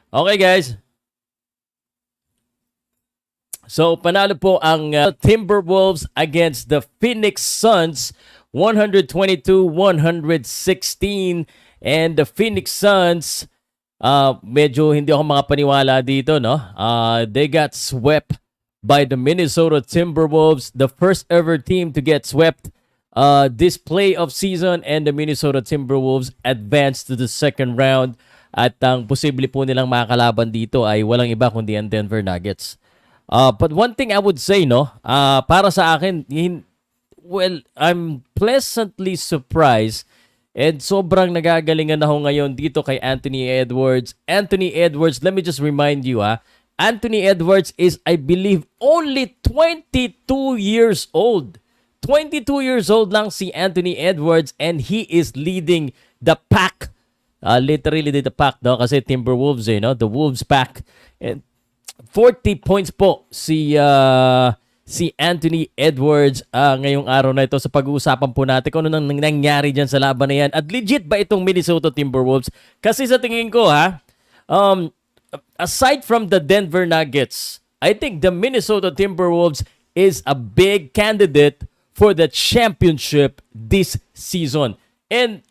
Okay guys. So panalo po ang Timberwolves against the Phoenix Suns 122-116, and the Phoenix Suns medyo hindi ako makapaniwala dito, no? They got swept by the Minnesota Timberwolves, the first ever team to get swept this playoff season, and the Minnesota Timberwolves advanced to the second round. At ang posible po nilang makakalaban dito ay walang iba kundi ang Denver Nuggets. But one thing I would say, no, para sa akin, well, I'm pleasantly surprised and sobrang nagagalingan ako ngayon dito kay Anthony Edwards. Anthony Edwards, let me just remind you, Anthony Edwards is, I believe, only 22 years old. 22 years old lang si Anthony Edwards, and he is leading the pack. Literally the pack, no? Kasi Timberwolves, no? The Wolves pack. And 40 points po si Anthony Edwards ngayong araw na ito. Sa pag-uusapan po natin kung ano nang nangyari dyan sa laban na yan. At legit ba itong Minnesota Timberwolves? Kasi sa tingin ko, aside from the Denver Nuggets, I think the Minnesota Timberwolves is a big candidate for the championship this season. And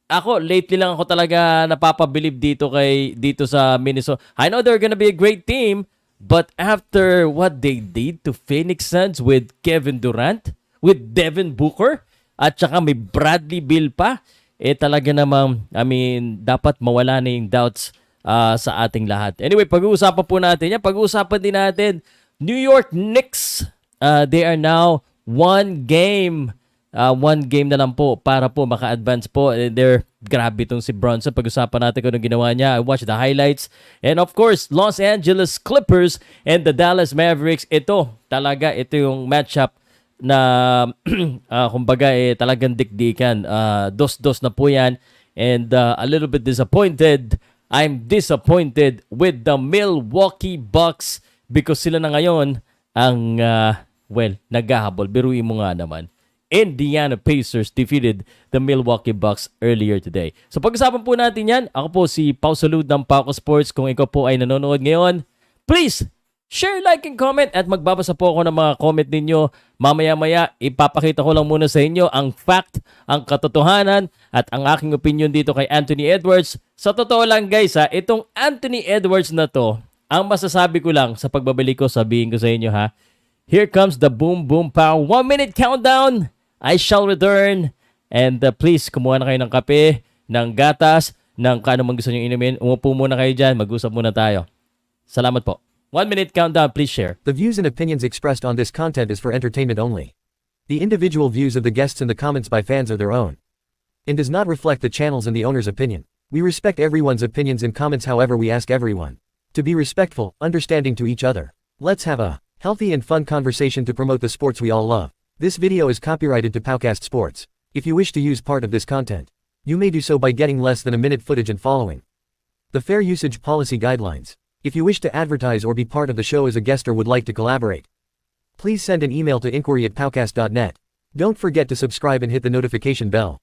ako, lately lang ako talaga napapabilib dito sa Minnesota. I know they're gonna be a great team, but after what they did to Phoenix Suns with Kevin Durant, with Devin Booker, at saka may Bradley Beal pa, talaga namang, dapat mawala na yung doubts sa ating lahat. Anyway, pag-uusapan po natin yan. Pag-uusapan din natin, New York Knicks, they are now one game na lang po para po maka-advance po. Grabe itong si Bronson. Pag-usapan natin kung anong ginawa niya. I watched the highlights. And of course, Los Angeles Clippers and the Dallas Mavericks. Ito yung matchup na kumbaga talagang dikdikan. Dos-dos na po yan. And a little bit disappointed. I'm disappointed with the Milwaukee Bucks because sila na ngayon ang naghahabol. Biruin mo nga naman. Indiana Pacers defeated the Milwaukee Bucks earlier today. So pag-usapan po natin yan. Ako po si Salud ng Powcast Sports. Kung ikaw po ay nanonood ngayon, please share, like, and comment, at magbabasa po ako ng mga comment ninyo. Mamaya-maya, ipapakita ko lang muna sa inyo ang fact, ang katotohanan, at ang aking opinion dito kay Anthony Edwards. Sa totoo lang guys, itong Anthony Edwards na to, ang masasabi ko lang sa pagbabalik ko, sabihin ko sa inyo here comes the boom boom pow. 1 minute countdown. I shall return. And please, kumuha na kayo ng kape, ng gatas, ng kano man gusto nyo inumin. Umupo muna kayo dyan. Mag-usap muna tayo. Salamat po. 1 minute countdown. Please share. The views and opinions expressed on this content is for entertainment only. The individual views of the guests and the comments by fans are their own, and does not reflect the channel's and the owner's opinion. We respect everyone's opinions and comments, however we ask everyone to be respectful, understanding to each other. Let's have a healthy and fun conversation to promote the sports we all love. This video is copyrighted to Powcast Sports. If you wish to use part of this content, you may do so by getting less than a minute footage and following the fair usage policy guidelines. If you wish to advertise or be part of the show as a guest or would like to collaborate, please send an email to inquiry@powcast.net. Don't forget to subscribe and hit the notification bell.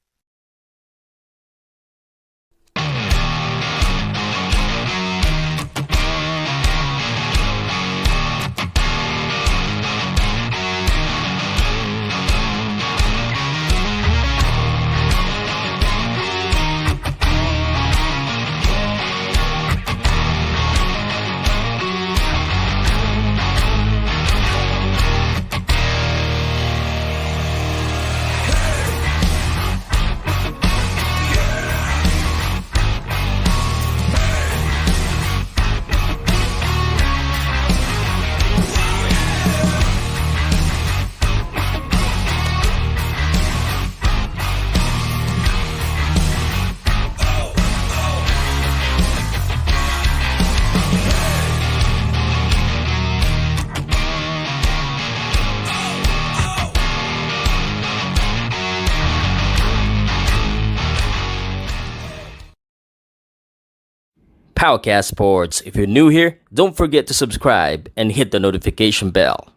Powcast Sports. If you're new here, don't forget to subscribe and hit the notification bell.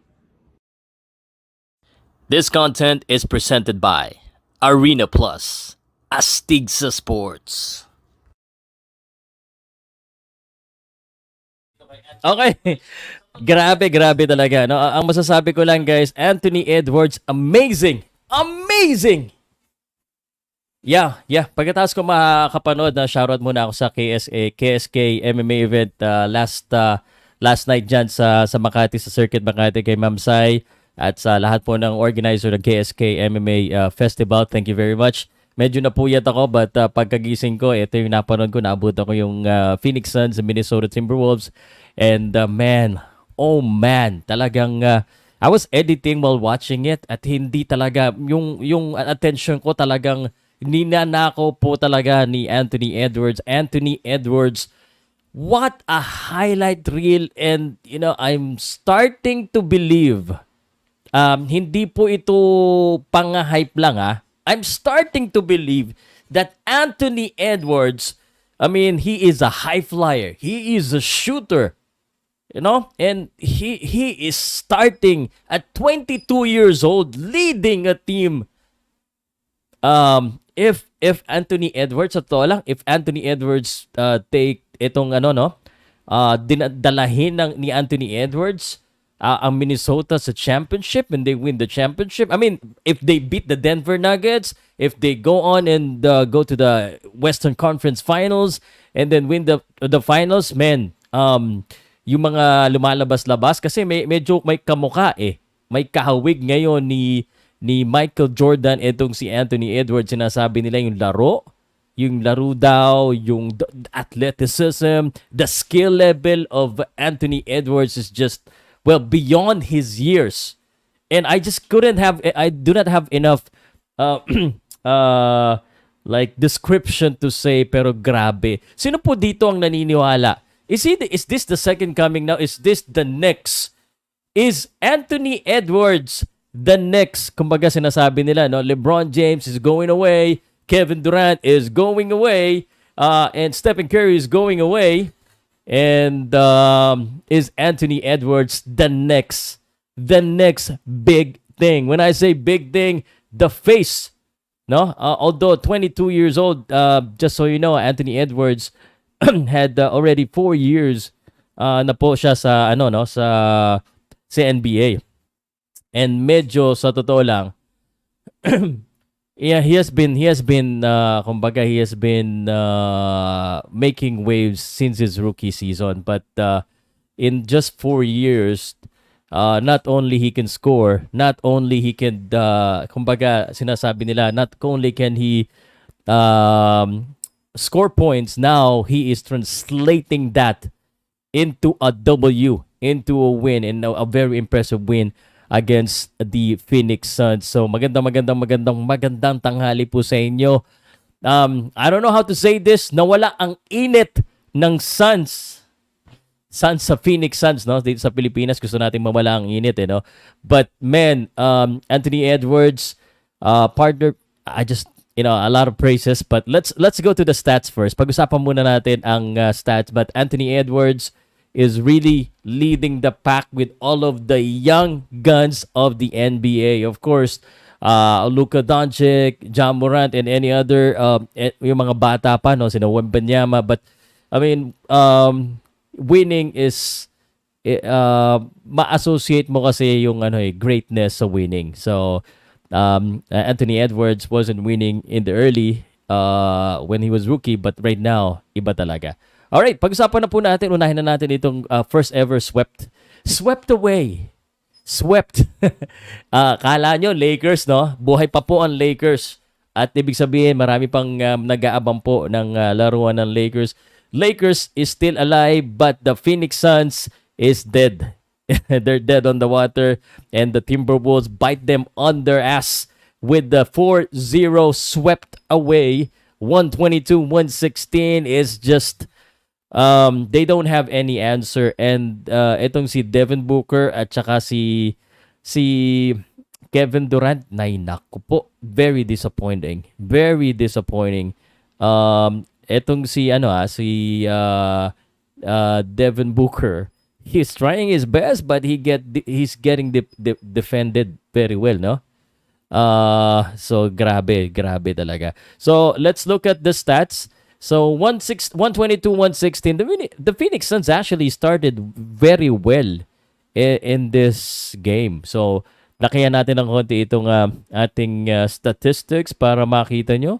This content is presented by Arena Plus, Astig sa Sports. Okay. Grabe talaga. No? Ang masasabi ko lang guys, Anthony Edwards, amazing! Amazing! Yeah. Pagkatapos ko makakapanood na shoutout muna ako sa KSK MMA event last night dyan sa Makati, sa Circuit Makati kay Ma'am Sai at sa lahat po ng organizer ng KSK MMA Festival. Thank you very much. Medyo napuyat ako but pagkagising ko, ito yung napanood ko, naabutan ko yung Phoenix Suns, Minnesota Timberwolves. And oh man, talagang I was editing while watching it at hindi talaga yung attention ko talagang ninanakaw po talaga ni Anthony Edwards. Anthony Edwards, what a highlight reel, and I'm starting to believe hindi po ito pang-hype lang ah. I'm starting to believe that Anthony Edwards, I mean, he is a high flyer. He is a shooter. And he is starting at 22 years old leading a team. If Anthony Edwards, sa totoo lang, if Anthony Edwards take itong dinadalahin ni Anthony Edwards ang Minnesota sa championship and they win the championship. I mean, if they beat the Denver Nuggets, if they go on and go to the Western Conference Finals and then win the finals, man, yung mga lumalabas-labas kasi medyo may kamuka eh. May kahawig ngayon ni Michael Jordan itong si Anthony Edwards. Sinasabi nila yung laro daw, yung athleticism, the skill level of Anthony Edwards is just, well, beyond his years. And I do not have enough like description to say, pero grabe. Sino po dito ang naniniwala? Is this the second coming now? Is this the Knicks? Is Anthony Edwards the Knicks? Kumbaga sinasabi nila, no? LeBron James is going away, Kevin Durant is going away, and Stephen Curry is going away. And is Anthony Edwards the next big thing? When I say big thing, the face, no? Although 22 years old, just so you know, Anthony Edwards had already 4 years na po siya sa sa NBA. And medyo sa totoo lang, yeah, he has been kumbaga he has been making waves since his rookie season, but in just 4 years, not only he can score, not only he can kumbaga sinasabi nila, not only can he score points, now he is translating that into a W, into a win, and a very impressive win against the Phoenix Suns. So magandang tanghali po sa inyo. I don't know how to say this. Nawala ang init ng Suns sa Phoenix Suns, no? Dito sa Pilipinas gusto nating mawala ang init, no? But man, Anthony Edwards, partner, I just a lot of praises, but let's go to the stats first. Pag-usapan muna natin ang stats, but Anthony Edwards is really leading the pack with all of the young guns of the NBA. Of course, Luka Doncic, Ja Morant, and any other yung mga bata pa, no, sina Wembanyama. But I mean, winning is ma-associate mo kasi yung greatness sa winning. So Anthony Edwards wasn't winning in the early when he was rookie, but right now iba talaga. Alright, pag-usapan na po natin, unahin na natin itong first ever swept away. Kala nyo Lakers, no? Buhay pa po ang Lakers. At ibig sabihin, marami pang nag-aabang po ng laruan ng Lakers. Lakers is still alive, but the Phoenix Suns is dead. They're dead on the water, and the Timberwolves bite them on their ass with the 4-0 swept away. 122-116 is just they don't have any answer, and itong si Devin Booker at saka si Kevin Durant, naku po, very disappointing. Itong si Devin Booker, he's trying his best, but he's getting defended very well, no? So grabe talaga. So let's look at the stats. So 122-116. The Phoenix Suns actually started very well in this game. So lakihan natin ng konti itong ating statistics para makita nyo.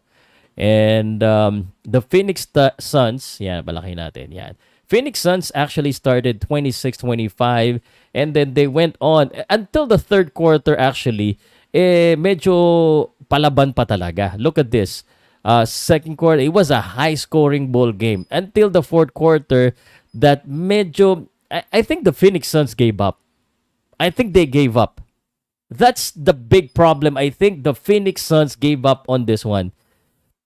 And the Phoenix Suns, yan, palaki natin, yan. Phoenix Suns actually started 26-25 and then they went on until the third quarter actually, medyo palaban pa talaga. Look at this. Second quarter, it was a high-scoring ball game until the fourth quarter that medyo, I think the Phoenix Suns gave up. I think they gave up. That's the big problem. I think the Phoenix Suns gave up on this one.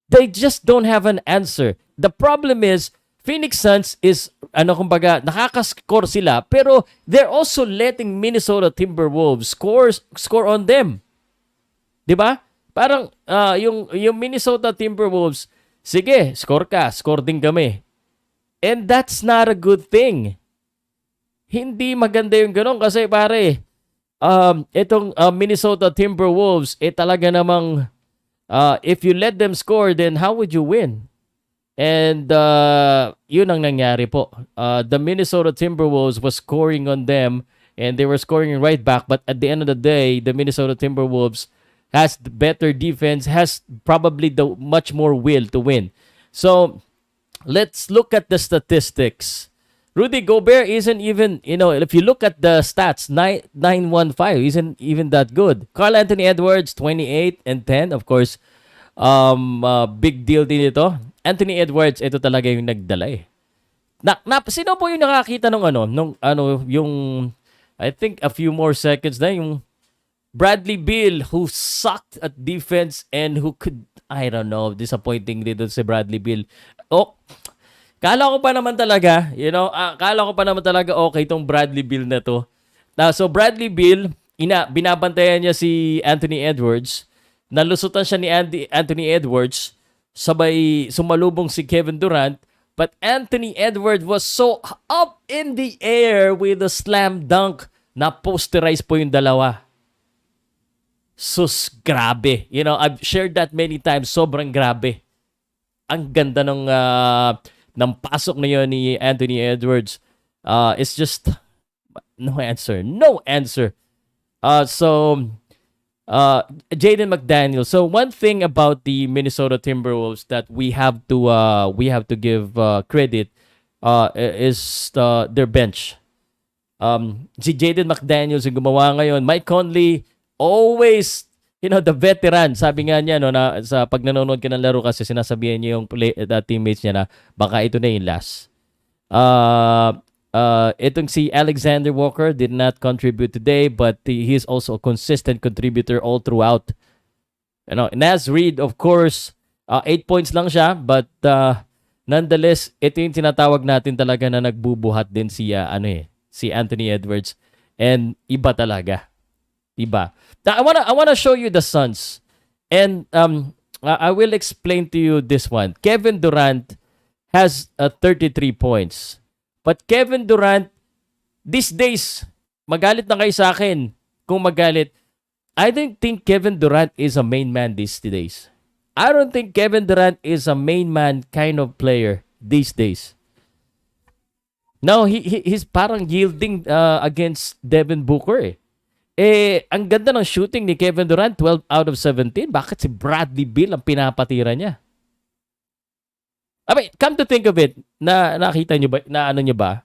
They just don't have an answer. The problem is, Phoenix Suns is, kumbaga, nakaka-score sila, pero they're also letting Minnesota Timberwolves score on them. Diba? Parang, yung Minnesota Timberwolves, sige, score din kami. And that's not a good thing. Hindi maganda yung ganun kasi pare, itong Minnesota Timberwolves, talaga namang, if you let them score, then how would you win? And yun ang nangyari po. The Minnesota Timberwolves was scoring on them and they were scoring right back. But at the end of the day, the Minnesota Timberwolves has the better defense, has probably the much more will to win. So let's look at the statistics. Rudy Gobert isn't even, if you look at the stats, 9-1-5 isn't even that good. Carl Anthony Edwards, 28 and 10. Of course, big deal din ito. Anthony Edwards, ito talaga yung nagdala eh. Sino po yung nakakita yung, I think a few more seconds na, yung Bradley Beal who sucked at defense and who could, I don't know, disappointing dito si Bradley Beal. Kala ko pa naman talaga, okay tong Bradley Beal na to. So Bradley Beal, binabantayan niya si Anthony Edwards. Nalusutan siya ni Anthony Edwards. Sabay sumalubong si Kevin Durant. But Anthony Edwards was so up in the air with a slam dunk na posterize po yung dalawa. Sus, grabe. I've shared that many times. Sobrang grabe. Ang ganda ng pasok na yun ni Anthony Edwards. It's just no answer. No answer. Jaden McDaniel. So one thing about the Minnesota Timberwolves that we have to give credit is their bench. Si Jaden McDaniels yung gumawa ngayon. Mike Conley always, the veteran. Sabi nga niya na sa pag nanonood ka ng laro kasi sinasabihan niya yung teammates niya na baka ito na yung last. Itong si Alexander Walker did not contribute today, but he is also a consistent contributor all throughout. Naz Reid, of course, 8 points lang siya, but nonetheless, ito yung tinatawag natin talaga na nagbubuhat din si Anthony Edwards, and iba talaga. Iba. Now, I wanna show you the Suns, and I will explain to you this one. Kevin Durant has 33 points. But Kevin Durant, these days, magalit na kayo sa akin kung magalit. I don't think Kevin Durant is a main man these days. I don't think Kevin Durant is a main man kind of player these days. No, he's parang yielding against Devin Booker eh. Ang ganda ng shooting ni Kevin Durant, 12 out of 17. Bakit si Bradley Beal ang pinapatira niya? I mean, come to think of it, nakita nyo ba, nyo ba?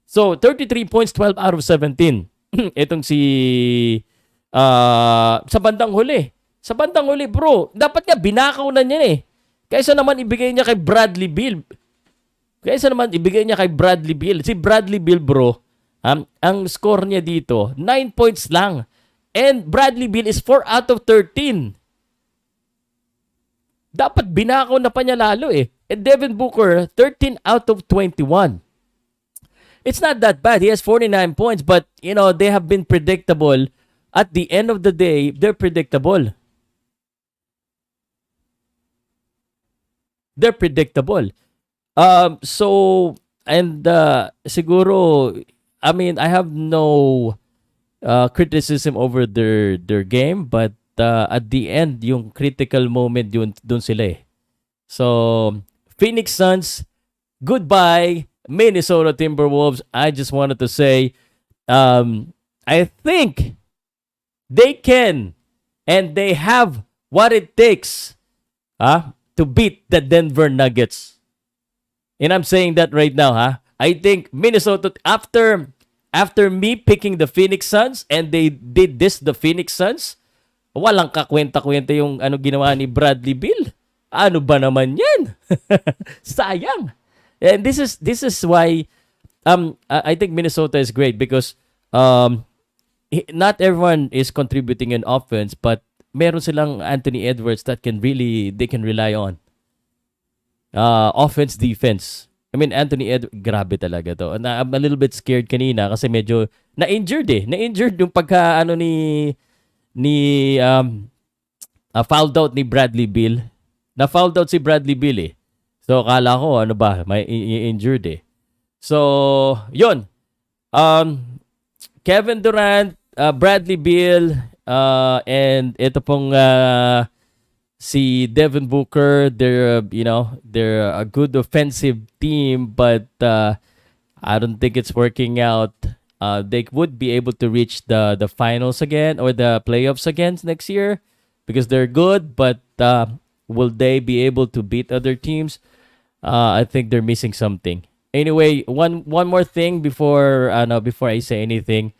So, 33 points, 12 out of 17. Itong si, sa bandang huli. Sa bandang huli, bro, dapat nga binakaw na niya eh. Kaysa naman ibigay niya kay Bradley Beal. Si Bradley Beal, bro, ang score niya dito, 9 points lang. And Bradley Beal is 4 out of 13. Dapat binakaw na pa niya lalo eh. And Devin Booker, 13 out of 21. It's not that bad. He has 49 points, but, they have been predictable. At the end of the day, they're predictable. Siguro, I mean, I have no criticism over their game, but at the end, yung critical moment, dun sila eh. So, Phoenix Suns, goodbye. Minnesota Timberwolves, I just wanted to say, I think they can and they have what it takes to beat the Denver Nuggets. And I'm saying that right now, I think Minnesota, after me picking the Phoenix Suns and they did this, the Phoenix Suns, walang kakwenta-kwenta yung ginawa ni Bradley Beal. Ano ba naman yan? Sayang. And this is why I think Minnesota is great because not everyone is contributing in offense, but meron silang Anthony Edwards that they can rely on. Offense, defense. I mean, Anthony Edwards, grabe talaga to. And I'm a little bit scared kanina kasi medyo na-injured eh. Na-injured yung pagka fouled out ni Bradley Beal. Na-fouled out si Bradley Beal eh. So, akala ko, may injured eh. So, yun. Kevin Durant, Bradley Beal, and ito pong si Devin Booker, they're a good offensive team, but I don't think it's working out. They would be able to reach the finals again or the playoffs again next year because they're good, but will they be able to beat other teams? I think they're missing something. Anyway, one more thing before I say anything.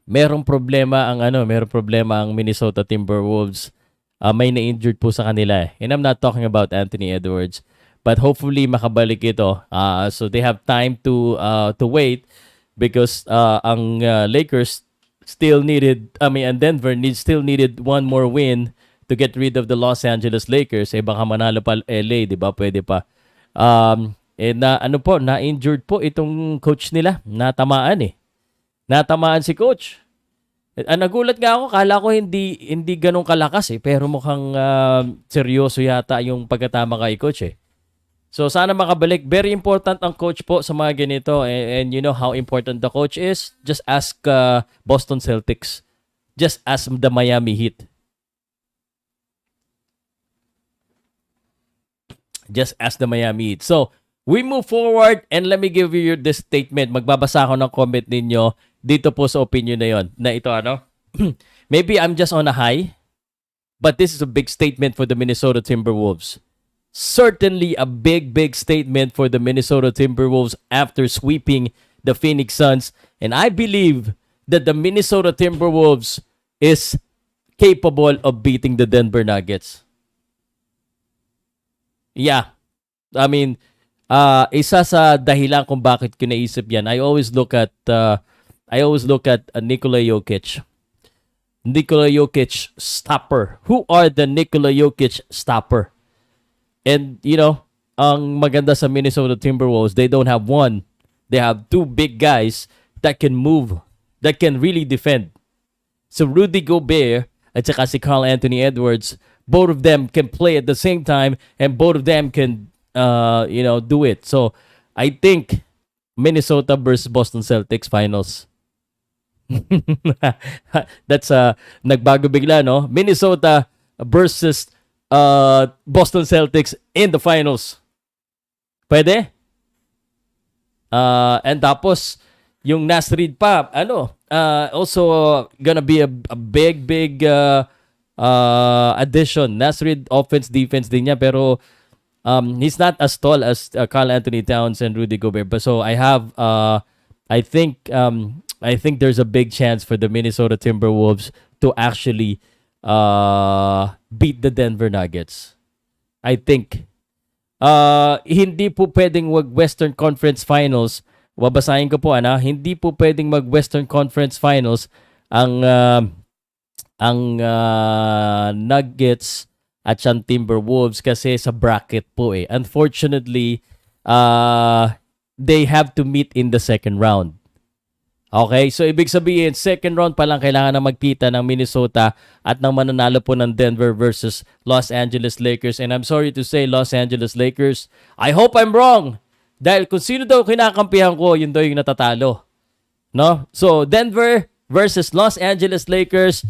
Merong problema ang Minnesota Timberwolves. May na-injured po sa kanila. And I'm not talking about Anthony Edwards, but hopefully makabalik ito. So they have time to wait because ang Lakers and Denver still needed one more win to get rid of the Los Angeles Lakers. Baka manalo pa LA, 'di ba? Pwede pa. Na-injured po itong coach nila. Natamaan si coach. Nagulat nga ako, kala ko hindi ganun kalakas pero mukhang seryoso yata yung pagkatama kay coach eh. So sana makabalik. Very important ang coach po sa mga ganito and you know how important the coach is. Just ask Boston Celtics. Just ask the Miami Heat. Just ask the Miami Heat. So, we move forward and let me give you this statement. Magbabasa ako ng comment ninyo dito po sa opinion na yon. Na ito maybe I'm just on a high, but this is a big statement for the Minnesota Timberwolves. Certainly a big statement for the Minnesota Timberwolves after sweeping the Phoenix Suns. And I believe that the Minnesota Timberwolves is capable of beating the Denver Nuggets. Yeah. I mean, isa sa dahilan kung bakit ko naisip yan, I always look at Nikola Jokic. Nikola Jokic stopper. Who are the Nikola Jokic stopper? And you know, ang maganda sa Minnesota Timberwolves, they don't have one. They have two big guys that can move, that can really defend. So Rudy Gobert at saka si Karl Anthony Edwards, both of them can play at the same time and both of them can do it. So I think Minnesota versus Boston Celtics finals. That's nagbago bigla, no? Minnesota versus Boston Celtics in the finals. Pwede? And tapos yung Nasrid pa, also gonna be a big addition. Nasrid offense defense din niya pero he's not as tall as Karl Anthony Towns and Rudy Gobert. But so I think there's a big chance for the Minnesota Timberwolves to actually beat the Denver Nuggets. I think hindi po pwedeng Western Conference Finals. Babasahin ko po hindi po pwedeng Western Conference Finals ang Nuggets at siyang Timberwolves kasi sa bracket po eh. Unfortunately, they have to meet in the second round. Okay, so ibig sabihin, second round pa lang kailangan na magkita ng Minnesota at ng mananalo po ng Denver versus Los Angeles Lakers. And I'm sorry to say, Los Angeles Lakers, I hope I'm wrong. Dahil kung sino daw kinakampihan ko, yun daw yung natatalo. No? So, Denver versus Los Angeles Lakers.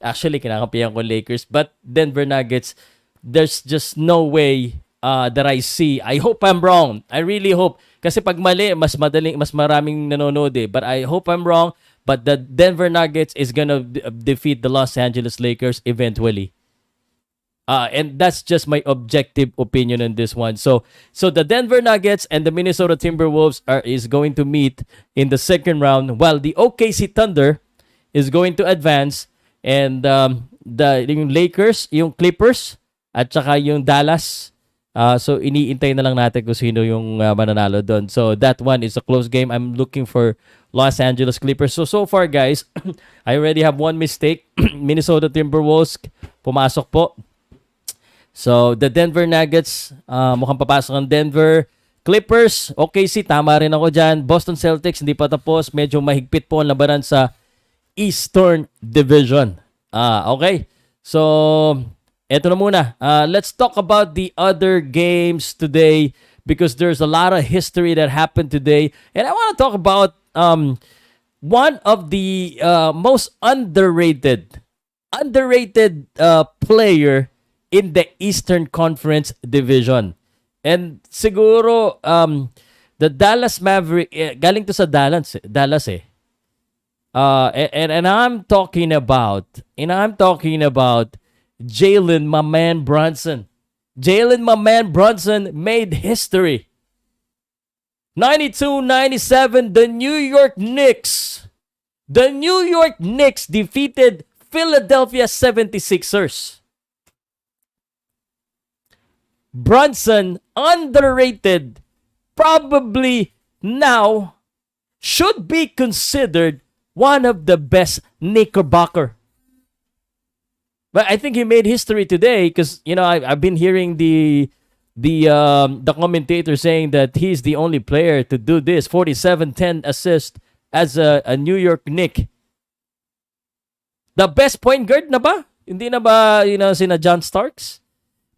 Actually, kinakampihan ko Lakers. But Denver Nuggets, there's just no way that I see. I hope I'm wrong. I really hope. Kasi pag mali, mas maraming nanonood eh. But I hope I'm wrong. But the Denver Nuggets is gonna defeat the Los Angeles Lakers eventually. And that's just my objective opinion on this one. So the Denver Nuggets and the Minnesota Timberwolves is going to meet in the second round, while the OKC Thunder is going to advance, and yung Lakers, yung Clippers, at saka yung Dallas. So iniintay na lang natin kung sino yung mananalo doon. So that one is a close game. I'm looking for Los Angeles Clippers. So far guys, I already have one mistake. Minnesota Timberwolves pumasok po. So, the Denver Nuggets, mukhang papasok ang Denver. Clippers, OKC, tama rin ako dyan. Boston Celtics, hindi pa tapos. Medyo mahigpit po ang labanan sa Eastern Division. Okay. So, eto na muna. Let's talk about the other games today because there's a lot of history that happened today. And I want to talk about one of the most underrated player in the Eastern Conference Division. And siguro the Dallas Maverick galing to sa Dallas eh. And I'm talking about Jalen my man Brunson. Jalen my man Brunson made history. 92-97, the New York Knicks defeated Philadelphia 76ers. Brunson, underrated, probably now should be considered one of the best Knickerbocker. But I think he made history today because I've been hearing the commentator saying that he's the only player to do this 47-10 assist as a New York Knick. The best point guard na ba? Hindi na ba sina John Starks?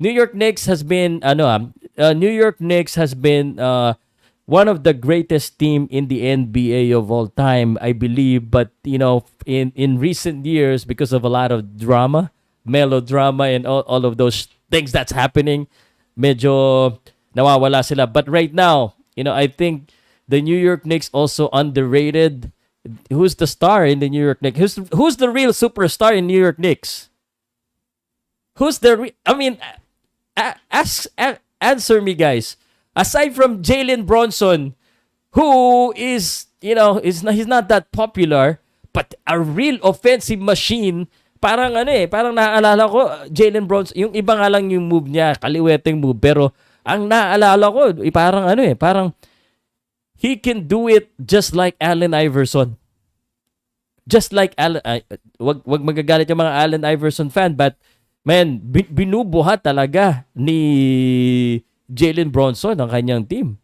New York Knicks has been one of the greatest team in the NBA of all time, I believe. But in recent years, because of a lot of drama, melodrama, and all of those things that's happening, medyo nawawala sila. But right now, I think the New York Knicks also underrated. Who's the star in the New York Knicks? Who's the real superstar in New York Knicks? Answer me, guys. Aside from Jalen Brunson, who is, he's not that popular, but a real offensive machine. Parang naaalala ko, Jalen Brunson, yung iba nga lang yung move niya, kaliweteng move, pero ang naaalala ko, parang he can do it just like Allen Iverson. Just like Allen, wag magagalit yung mga Allen Iverson fan, but man, binubuhat talaga ni Jalen Brunson ang kanyang team.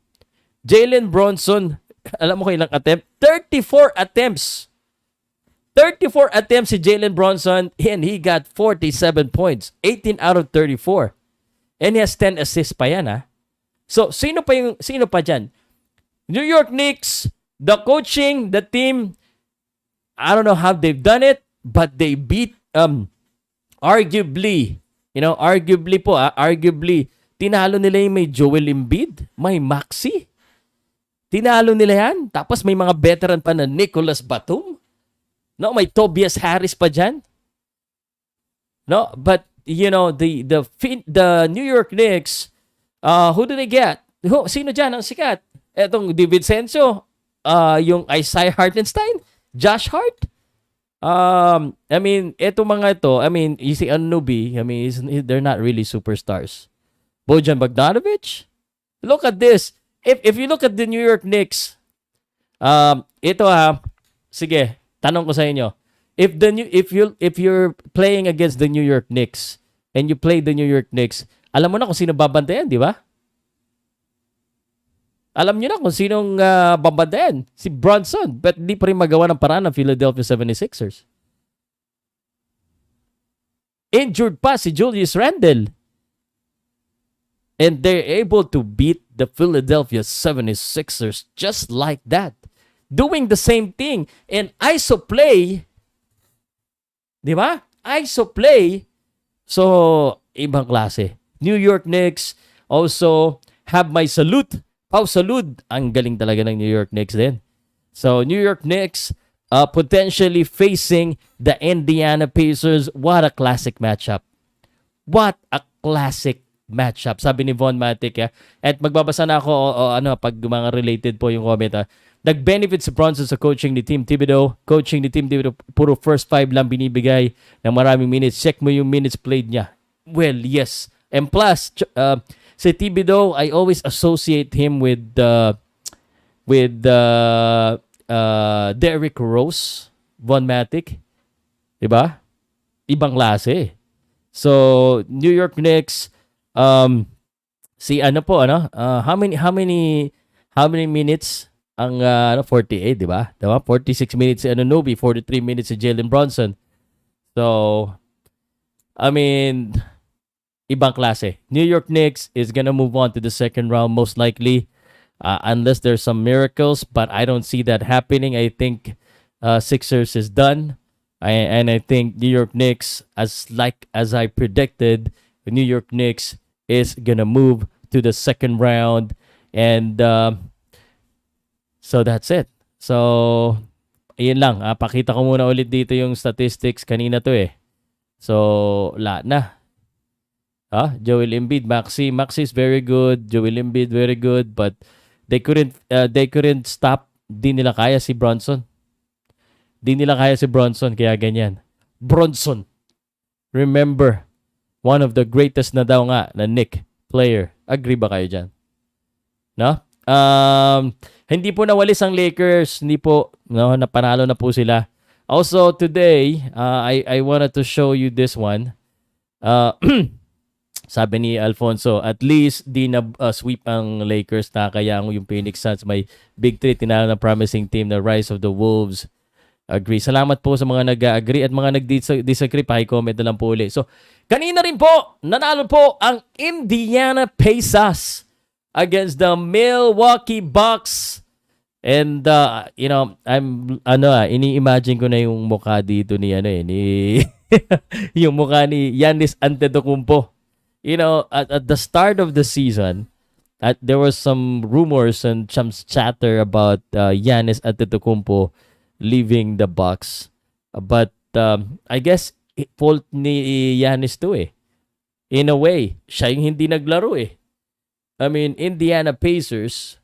Jalen Brunson, alam mo ko ilang attempt? 34 attempts. 34 attempts si Jalen Brunson and he got 47 points. 18 out of 34. And he has 10 assists pa yan, ha? So, sino pa dyan? New York Knicks, the coaching, the team, I don't know how they've done it, but they beat arguably, tinalo nila yung may Joel Embiid, may Maxey. Tinalo nila yan. Tapos may mga veteran pa na Nicholas Batum. No, may Tobias Harris pa dyan. No, but the New York Knicks, who do they get? Sino dyan ang sikat? Etong DiVincenzo, yung Isaiah Hartenstein, Josh Hart. Eto mga ito, you see Anunoby, they're not really superstars. Bojan Bogdanovic. Look at this. If you look at the New York Knicks, sige, tanong ko sa inyo. If you're playing against the New York Knicks and you play the New York Knicks, alam mo na kung sino babantayan, di ba? Alam niyo na kung sinong babantayan. Si Brunson. But di pa rin magawa ng paraan ng Philadelphia 76ers. Injured pa si Julius Randle. And they're able to beat the Philadelphia 76ers just like that. Doing the same thing. And ISO play. Di ba? ISO play. So, ibang klase. New York Knicks also have my salute. Salud. Ang galing talaga ng New York Knicks din. So, New York Knicks potentially facing the Indiana Pacers. What a classic matchup. What a classic matchup. Sabi ni Von Matic. At magbabasa na ako pag mga related po yung comment. Nag-benefit si Bronson sa coaching ni Team Thibodeau. Coaching ni Team Thibodeau, puro first five lang binibigay ng maraming minutes. Check mo yung minutes played niya. Well, yes. And plus, si Thibodeau, I always associate him with Derrick Rose, Von Matic. Diba? Ibang klase. So, New York Knicks, how many minutes ang 48, di ba? Diba? 46 minutes si Anunoby, 43 minutes si Jalen Brunson. So, I mean, ibang klase. New York Knicks is gonna move on to the second round most likely, unless there's some miracles, but I don't see that happening. I think Sixers is done. And I think New York Knicks, as I predicted, the New York Knicks is gonna move to the second round. And so that's it. So, ayun lang. Pakita ko muna ulit dito yung statistics. Kanina to eh. So, lahat na. Joel Embiid, Maxi is very good. Joel Embiid, very good. But they couldn't stop. Di nila kaya si Bronson. Kaya ganyan. Bronson. Remember, one of the greatest na daw nga na Knick player. Agree ba kayo dyan? No? Hindi po nawalis ang Lakers. Hindi po, napanalo na po sila. Also, today, I wanted to show you this one. Sabi ni Alfonso, at least di na sweep ang Lakers na kaya yung Phoenix Suns may big three tinalo na promising team na Rise of the Wolves. Agree. Salamat po sa mga nag-agree at mga nag-disagree. Paki-comment na lang po ulit. So, kanina rin po, nanalo po ang Indiana Pacers against the Milwaukee Bucks. And ini-imagine ko na yung mukha dito ni yung mukha ni Giannis Antetokounmpo. At the start of the season, there was some rumors and some chatter about Giannis Antetokounmpo leaving the Bucks. But I guess fault ni Giannis to eh. In a way, siya yung hindi naglaro eh. I mean, Indiana Pacers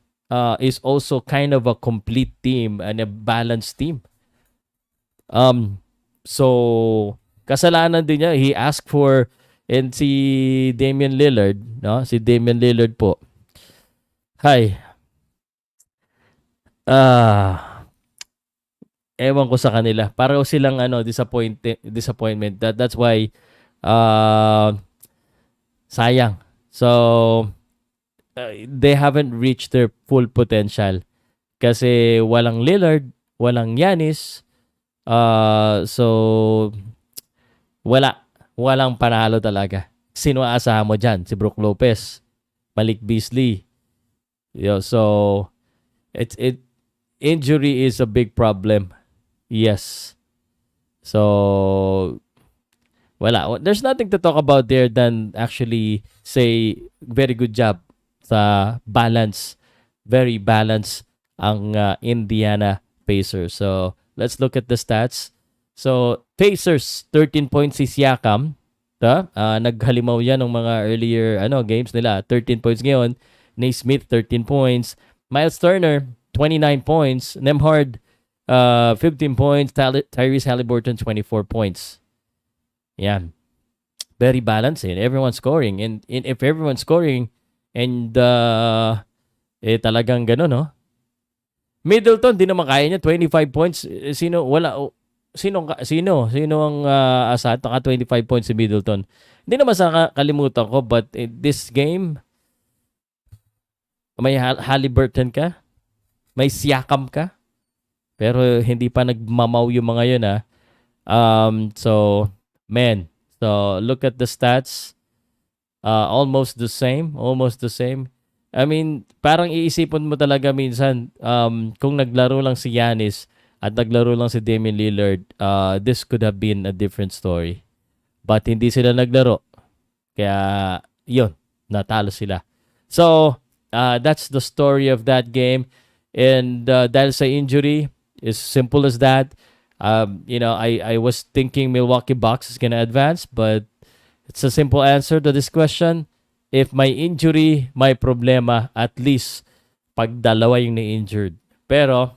is also kind of a complete team and a balanced team. So, kasalanan din niya. He asked for, and si Damian Lillard, no? Si Damian Lillard po. Hi. Ewan ko sa kanila. Para silang disappointment. That's why sayang. So, they haven't reached their full potential kasi walang Lillard, walang Giannis. So walang panalo talaga. Sino aasahan mo diyan? Si Brook Lopez, Malik Beasley. So injury is a big problem. Yes. So wala. There's nothing to talk about there than actually say very good job sa balance. Very balanced ang Indiana Pacers. So, let's look at the stats. So, Pacers, 13 points si Siakam. Naghalimaw yan ng mga earlier games nila. 13 points ngayon. Naismith, 13 points. Miles Turner, 29 points. Nembhard, 15 points. Tyrese Haliburton, 24 points. Yan. Very balanced. Everyone's scoring. And if everyone's scoring, and talagang gano'n, no? Middleton, di naman kaya niya. 25 points. Sino ang asahan? Naka 25 points si Middleton. Hindi naman sa kalimutan ko, but in this game, may Haliburton ka, may Siakam ka, pero hindi pa nagmamaw yung mga yun, ha? So, look at the stats. Almost the same. I mean, parang iisipin mo talaga minsan, kung naglaro lang si Giannis at naglaro lang si Damian Lillard, this could have been a different story. But hindi sila naglaro. Kaya, yun, natalo sila. So, that's the story of that game. And dahil sa injury, as simple as that. I was thinking Milwaukee Bucks is gonna advance, but it's a simple answer to this question. If may injury, may problema, at least pag dalawa yung na-injured. Pero,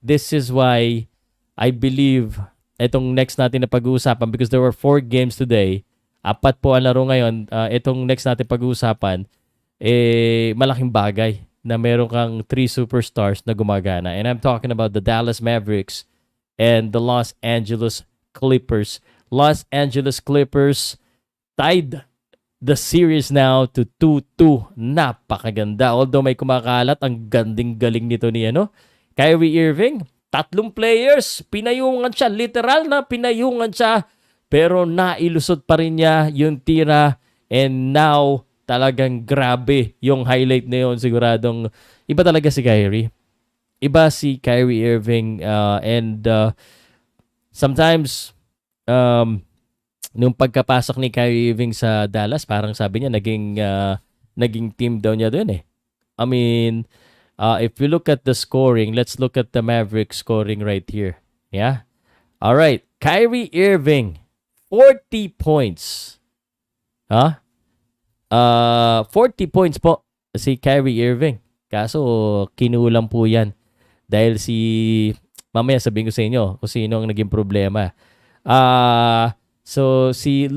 this is why I believe itong next natin na pag-uusapan, because there were 4 games today, 4 po ang laro ngayon, itong next natin pag-uusapan, malaking bagay na meron kang 3 superstars na gumagana. And I'm talking about the Dallas Mavericks and the Los Angeles Clippers. Los Angeles Clippers tied the series now to 2-2. Napakaganda. Although may kumakalat, ang ganding galing nito ni Kyrie Irving. 3 players, pinayungan siya. Literal na pinayungan siya. Pero nailusot pa rin niya yung tira. And now, talagang grabe yung highlight na yun. Siguradong iba talaga si Kyrie. Iba si Kyrie Irving. And sometimes, nung pagkapasok ni Kyrie Irving sa Dallas, parang sabi niya, naging team daw niya doon eh. I mean, if you look at the scoring, let's look at the Mavericks scoring right here. Yeah? All right. Kyrie Irving, 40 points. 40 points po si Kyrie Irving. Kaso, kinulang po yan. Dahil mamaya sabihin ko sa inyo kung sino ang naging problema. So, si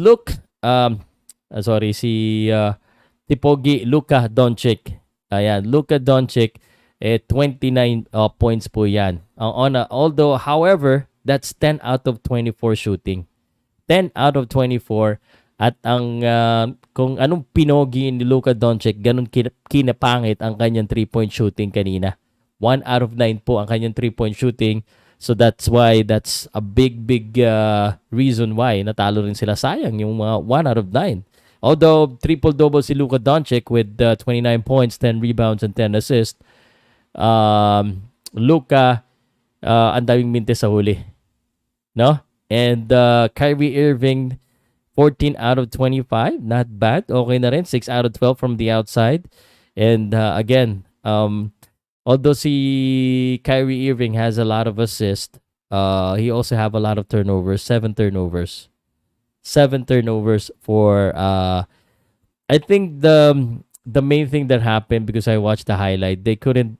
Tipogi Luka Doncic. Ayan, Luka Doncic, 29 points po yan. Although, however, that's 10 out of 24 shooting. 10 out of 24. At kung anong pinogi ni Luka Doncic, ganun kinapangit ang kanyang 3-point shooting kanina. 1 out of 9 po ang kanyang 3-point shooting. So that's why, that's a big reason why natalo rin sila. Sayang yung mga 1 out of 9. Although triple-double si Luka Doncic with 29 points, 10 rebounds, and 10 assists. Luka, ang daming mintes sa huli. No? And Kyrie Irving, 14 out of 25. Not bad. Okay na rin. 6 out of 12 from the outside. And again, although si Kyrie Irving has a lot of assists, he also have a lot of turnovers. 7 turnovers. 7 turnovers for I think the main thing that happened, because I watched the highlight, they couldn't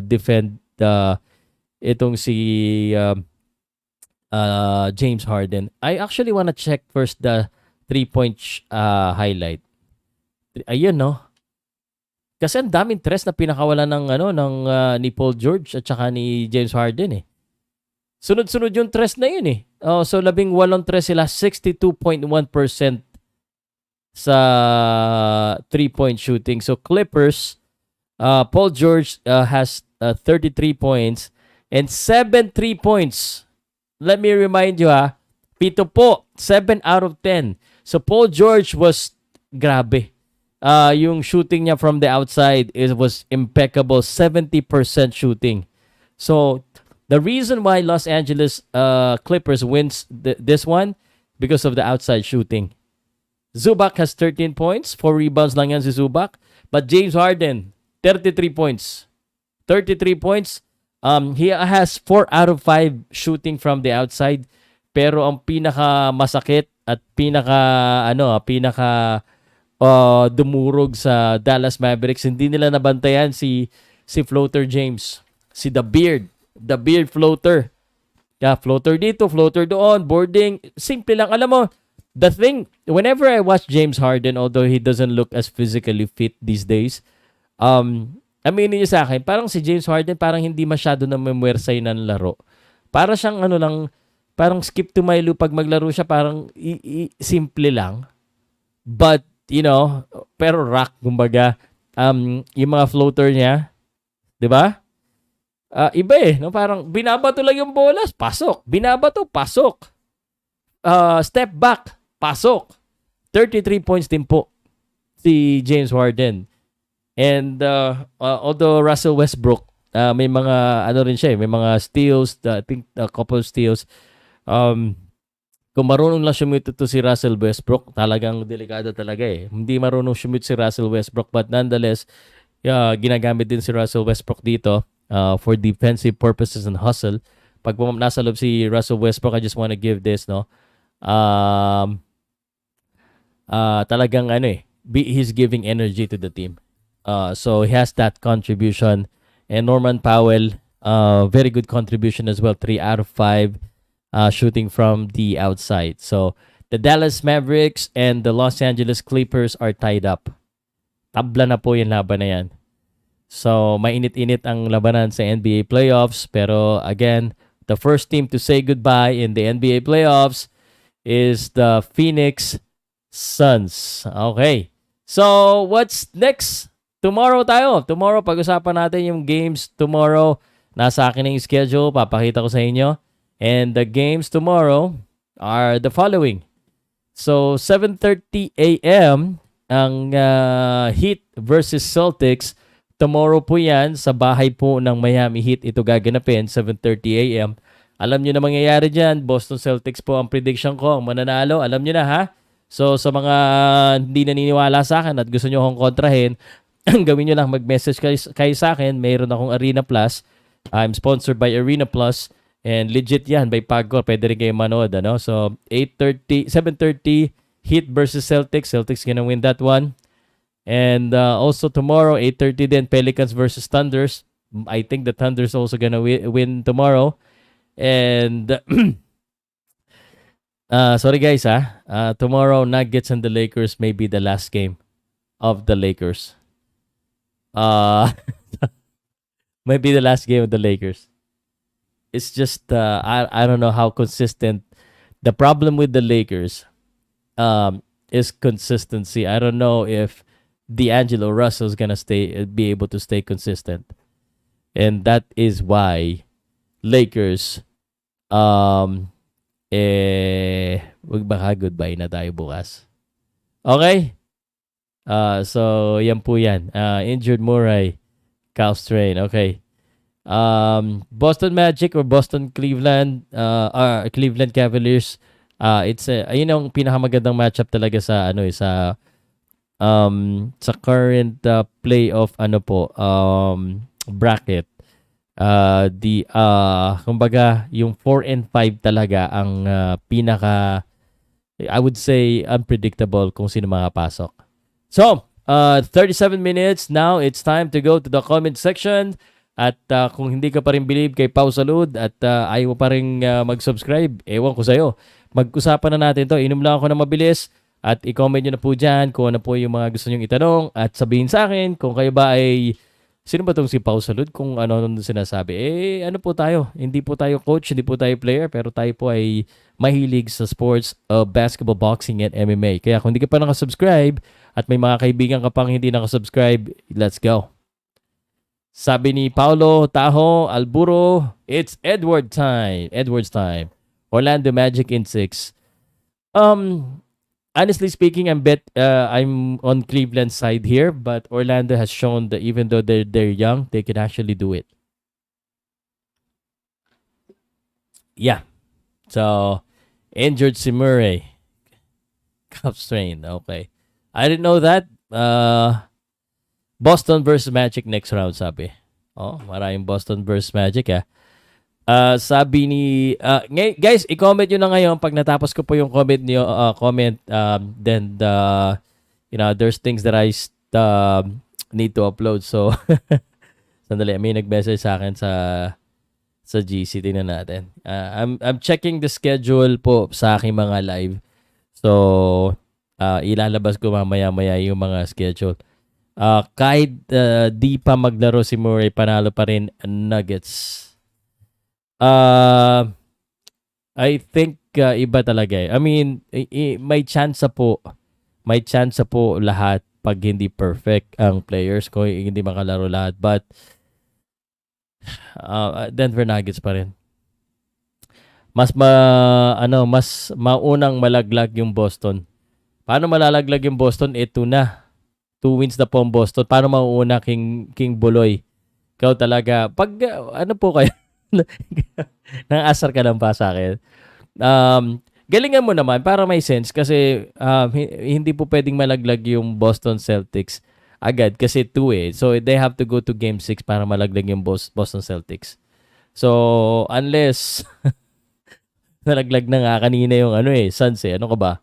defend itong si James Harden. I actually want to check first the 3-point highlight. Ayun, no? Kasi ang daming tres na pinakawalan ni Paul George at saka ni James Harden eh. Sunod-sunod yung tres na yun eh. So 18 tres sila, 62.1% sa 3-point shooting. So Clippers, Paul George has 33 points and 7 3 points. Let me remind you 7 po, 7 out of 10. So Paul George was grabe. Yung shooting niya from the outside was impeccable, 70% shooting. So the reason why Los Angeles Clippers wins this one, because of the outside shooting. Zubac has 13 points, 4 rebounds lang yan si Zubac. But James Harden, 33 points. 33 points. He has 4 out of 5 shooting from the outside. Pero ang pinaka masakit at pinaka dumurog sa Dallas Mavericks, hindi nila nabantayan si Floater James, si The Beard Floater. Floater dito, floater doon, boarding, simple lang. Alam mo, the thing, whenever I watch James Harden, although he doesn't look as physically fit these days, aminin niyo sa akin, parang si James Harden parang hindi masyado na memwersay ng laro. Para siyang parang skip to my loop pag maglaro siya, parang simple lang. But pero rock, kumbaga, yung mga floater niya, 'di ba? Iba no? Parang binabato lang yung bola, pasok. Binabato, pasok. Step back, pasok. 33 points din po si James Harden. And although Russell Westbrook, may mga rin siya, may mga steals, I think a couple of steals. kung marunong lang shoot to si Russell Westbrook, talagang delikado talaga eh. Hindi marunong shoot si Russell Westbrook, but nonetheless, ginagamit din si Russell Westbrook dito for defensive purposes and hustle. Pag nasa loob si Russell Westbrook, I just want to give this, no? Talagang he's giving energy to the team. So he has that contribution. And Norman Powell, very good contribution as well. 3 out of 5 shooting from the outside. So the Dallas Mavericks and the Los Angeles Clippers are tied up. Tabla na po yung laban na yan. So mainit-init ang labanan sa NBA playoffs. Pero again, the first team to say goodbye in the NBA playoffs is the Phoenix Suns. Okay. So what's next? Tomorrow tayo. Tomorrow, pag-usapan natin yung games tomorrow. Nasa akin yung schedule. Papakita ko sa inyo. And the games tomorrow are the following. So, 7:30 a.m. ang Heat versus Celtics. Tomorrow po yan. Sa bahay po ng Miami Heat. Ito gaganapin. 7:30 a.m. Alam nyo na mangyayari dyan. Boston Celtics po ang prediction ko. Ang mananalo. Alam nyo na ha. So, sa mga hindi naniniwala sa akin at gusto nyo akong kontrahin, gawin nyo lang, mag-message kayo sa akin. Mayroon akong Arena Plus. I'm sponsored by Arena Plus. And legit yan, by Pagcor. Pwede rin kayo manood. Ano? So, 7:30, Heat versus Celtics. Celtics gonna win that one. And also tomorrow, 8:30 din, Pelicans versus Thunders. I think the Thunders also gonna win tomorrow. And, sorry guys tomorrow, Nuggets and the Lakers may be the last game of the Lakers. Might be the last game of the Lakers. It's just I don't know how consistent. The problem with the Lakers is consistency. I don't know if D'Angelo Russell is gonna be able to stay consistent, and that is why Lakers baka goodbye na tayo bukas. Okay. So, yan po yan. Injured Murray, calf strain. Okay. Boston Magic or Boston Cleveland, Cleveland Cavaliers. It's ayun ang pinakamagandang matchup talaga sa sa current playoff bracket. Kumbaga yung 4 and 5 talaga ang pinaka, I would say, unpredictable kung sino makapasok. So, 37 minutes. Now, it's time to go to the comment section. At kung hindi ka pa rin believe kay Pau Salud at ayaw pa rin mag-subscribe, ewan ko sa'yo. Mag-usapan na natin to. Inom lang ako na mabilis at i-comment nyo na po dyan kung ano po yung mga gusto nyong itanong at sabihin sa akin kung kayo ba ay, sino ba itong si Pau Salud? Kung ano sinasabi. Ano po tayo? Hindi po tayo coach, hindi po tayo player, pero tayo po ay mahilig sa sports, basketball, boxing, and MMA. Kaya kung hindi ka pa nakasubscribe at may mga kaibigan ka pang hindi nakasubscribe, let's go. Sabi ni Paulo Taho Alburo, it's Edwards time. Orlando Magic in 6. Honestly speaking, I'm on Cleveland's side here, but Orlando has shown that even though they're young, they can actually do it. Yeah. So, injured si Murray. Calf strain. Okay. I didn't know that. Boston versus Magic next round, sabi. Maraming Boston versus Magic, sabi ni guys, i-comment nyo na ngayon pag natapos ko po yung comment niyo, then there's things that I need to upload. So sandali, may nag-message sa akin sa GC. Tingnan natin. I'm checking the schedule po sa aking mga live. So ilalabas ko mamaya-maya yung mga schedule. Kahit di pa maglaro si Murray, panalo pa rin Nuggets. I think iba talaga I mean, may chance po lahat pag hindi perfect ang players ko, hindi makalaro lahat, but Denver Nuggets pa rin. Mas maunang malaglag yung Boston. Paano malalaglag yung Boston? Ito na. 2 wins na po ang Boston. Paano mauuna King Buloy? Ikaw talaga. Pag ano po kayo? Nang asar ka lang pa sa akin. galingan mo naman para may sense kasi hindi po pwedeng malaglag yung Boston Celtics agad kasi 2 eh. So they have to go to game 6 para malaglag yung Boston Celtics. So unless nalaglag na nga kanina yung Suns eh. Ano ka ba?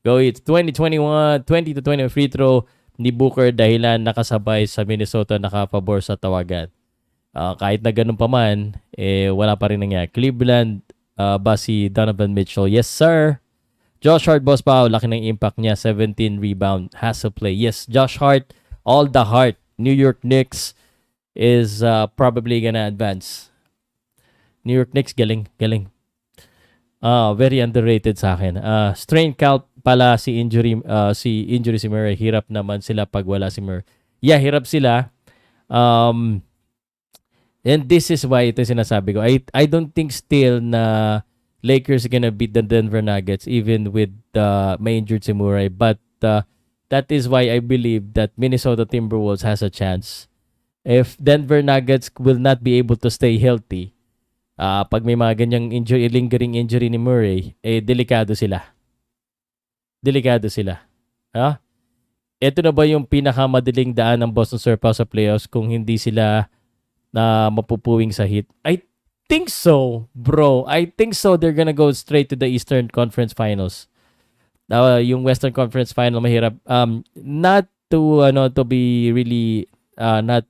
Go it's 2021, 20 to 20 free throw ni Booker dahilan nakasabay sa Minnesota nakapabor sa tawagan. Kahit na ganun pa man, wala pa rin nangyari. Cleveland, ba si Donovan Mitchell? Yes, sir. Josh Hart, boss pa, laki ng impact niya. 17 rebound, has to play. Yes, Josh Hart, all the heart. New York Knicks is probably gonna advance. New York Knicks, galing. Very underrated sa akin. Strain count pala si injury si Murray. Hirap naman sila pag wala si Murray. Yeah, hirap sila. And this is why ito sinasabi ko. I don't think still na Lakers gonna beat the Denver Nuggets even with may injured si Murray. But that is why I believe that Minnesota Timberwolves has a chance. If Denver Nuggets will not be able to stay healthy, pag may mga ganyang lingering injury ni Murray, delikado sila. Ito na ba yung pinakamadaling daan ng Boston Celtics sa playoffs kung hindi sila na mapupuwing sa Heat? I think so, bro. I think so. They're gonna go straight to the Eastern Conference Finals. Yung Western Conference Final mahirap. Not to be really not.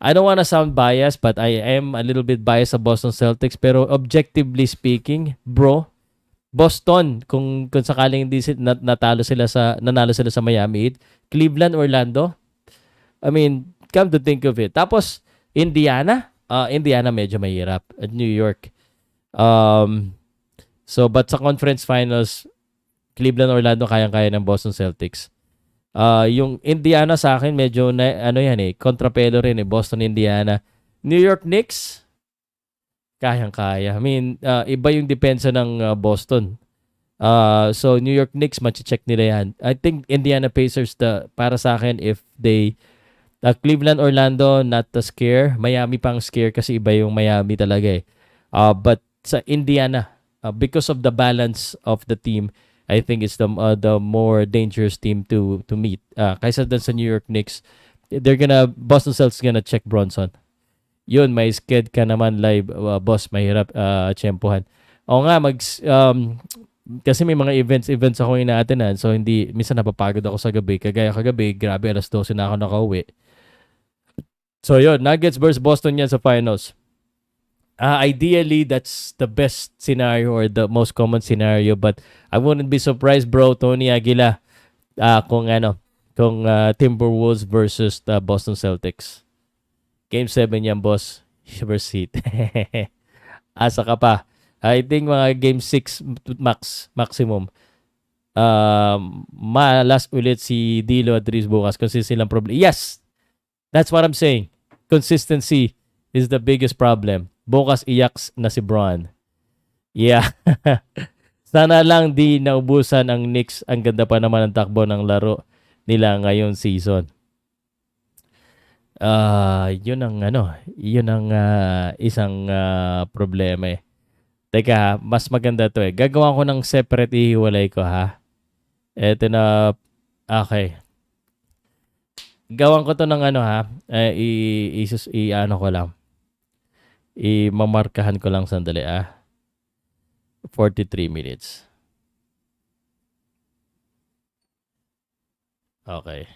I don't wanna sound biased, but I am a little bit biased sa Boston Celtics. Pero objectively speaking, bro, Boston, kung sakaling hindi nanalo sila sa Miami Heat, Cleveland, Orlando. I mean, come to think of it. Tapos Indiana medyo mahirap. At New York. But sa conference finals, Cleveland, Orlando, kayang-kaya ng Boston Celtics. Yung Indiana sa akin, medyo kontrapelo rin Boston, Indiana. New York Knicks, kayang-kaya. I mean, iba yung depensa ng Boston. So, New York Knicks, machi-check nila yan. I think Indiana Pacers, para sa akin, if they Cleveland, Orlando, not the scare. Miami pang scare kasi iba yung Miami talaga eh. But sa Indiana, because of the balance of the team, I think it's the more dangerous team to meet. Kaysa dun sa New York Knicks, Boston Celtics gonna check Bronson. Yun, may sked ka naman live, boss, mahirap tsempuhan. O nga, kasi may mga events ako ina-attendan, so minsan napapagod ako sa gabi. Kagaya kagabi, grabe, alas 12 na ako nakauwi. So yun, Nuggets versus Boston yan sa finals. Ideally, that's the best scenario or the most common scenario, but I wouldn't be surprised, bro, Tony Aguila, kung Timberwolves versus the Boston Celtics. Game 7 yan, boss. Versus Heat. Asa ka pa. I think mga game 6 maximum. Malas ulit si Dilo at Dries bukas kasi silang problem. Yes! That's what I'm saying. Consistency is the biggest problem. Bukas iyaks na si Bron. Yeah. Sana lang di naubusan ang Knicks. Ang ganda pa naman ang takbo ng laro nila ngayong season. Yun ang isang problema eh. Teka, mas maganda to eh. Gagawa ko ng separate, ihiwalay ko ha. Eto na, okay. Gawan ko to ng ko lang. Mamarkahan ko lang sandali 43 minutes. Okay.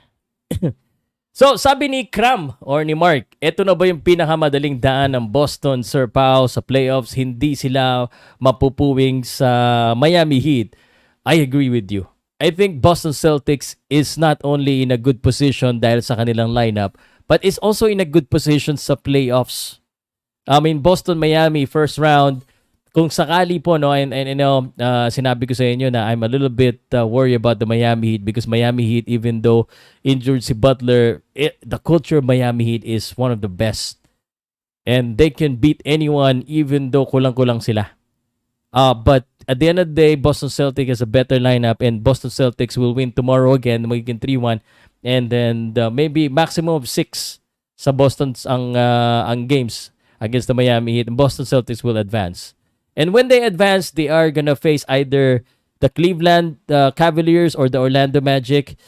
So, sabi ni Kram or ni Mark, eto na ba yung pinakamadaling daan ng Boston Sir Pao sa playoffs? Hindi sila mapupuwing sa Miami Heat. I agree with you. I think Boston Celtics is not only in a good position dahil sa kanilang lineup, but is also in a good position sa playoffs. I mean, Boston, Miami, first round. Kung sakali po, sinabi ko sa inyo na I'm a little bit worried about the Miami Heat because Miami Heat, even though injured si Butler, the culture of Miami Heat is one of the best. And they can beat anyone even though kulang-kulang sila. But at the end of the day, Boston Celtics has a better lineup and Boston Celtics will win tomorrow again, magiging 3-1. And then maybe maximum of 6 sa Boston ang games against the Miami Heat. And Boston Celtics will advance. And when they advance, they are gonna face either the Cleveland Cavaliers or the Orlando Magic.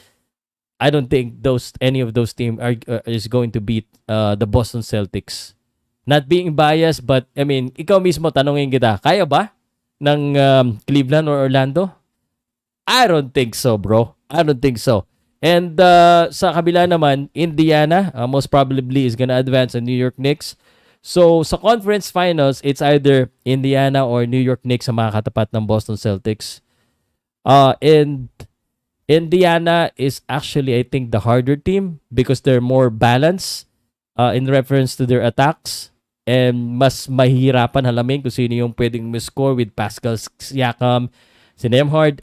I don't think any of those teams are is going to beat the Boston Celtics. Not being biased, but I mean, ikaw mismo tanongin kita, kaya ba ng Cleveland or Orlando? I don't think so, bro. I don't think so. And sa kabila naman, Indiana most probably is gonna advance the New York Knicks. So sa conference finals, it's either Indiana or New York Knicks ang makakatapat ng Boston Celtics. And Indiana is actually, I think, the harder team because they're more balanced in reference to their attacks. And mas mahihirapan halamin kung sino yung pwedeng score with Pascal Siakam, si Nembhard.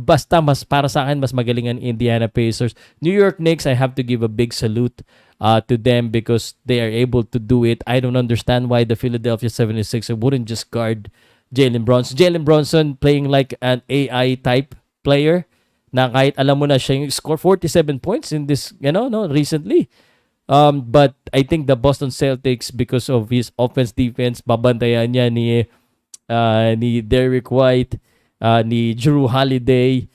Basta mas para sa akin, mas magaling ang Indiana Pacers. New York Knicks, I have to give a big salute to them because they are able to do it. I don't understand why the Philadelphia 76ers wouldn't just guard Jalen Bronson. Jalen Bronson playing like an AI type player na kahit alam mo na siya yung score 47 points in this, recently. But I think the Boston Celtics, because of his offense-defense, babantayan niya ni Derrick White, ni Drew Holiday,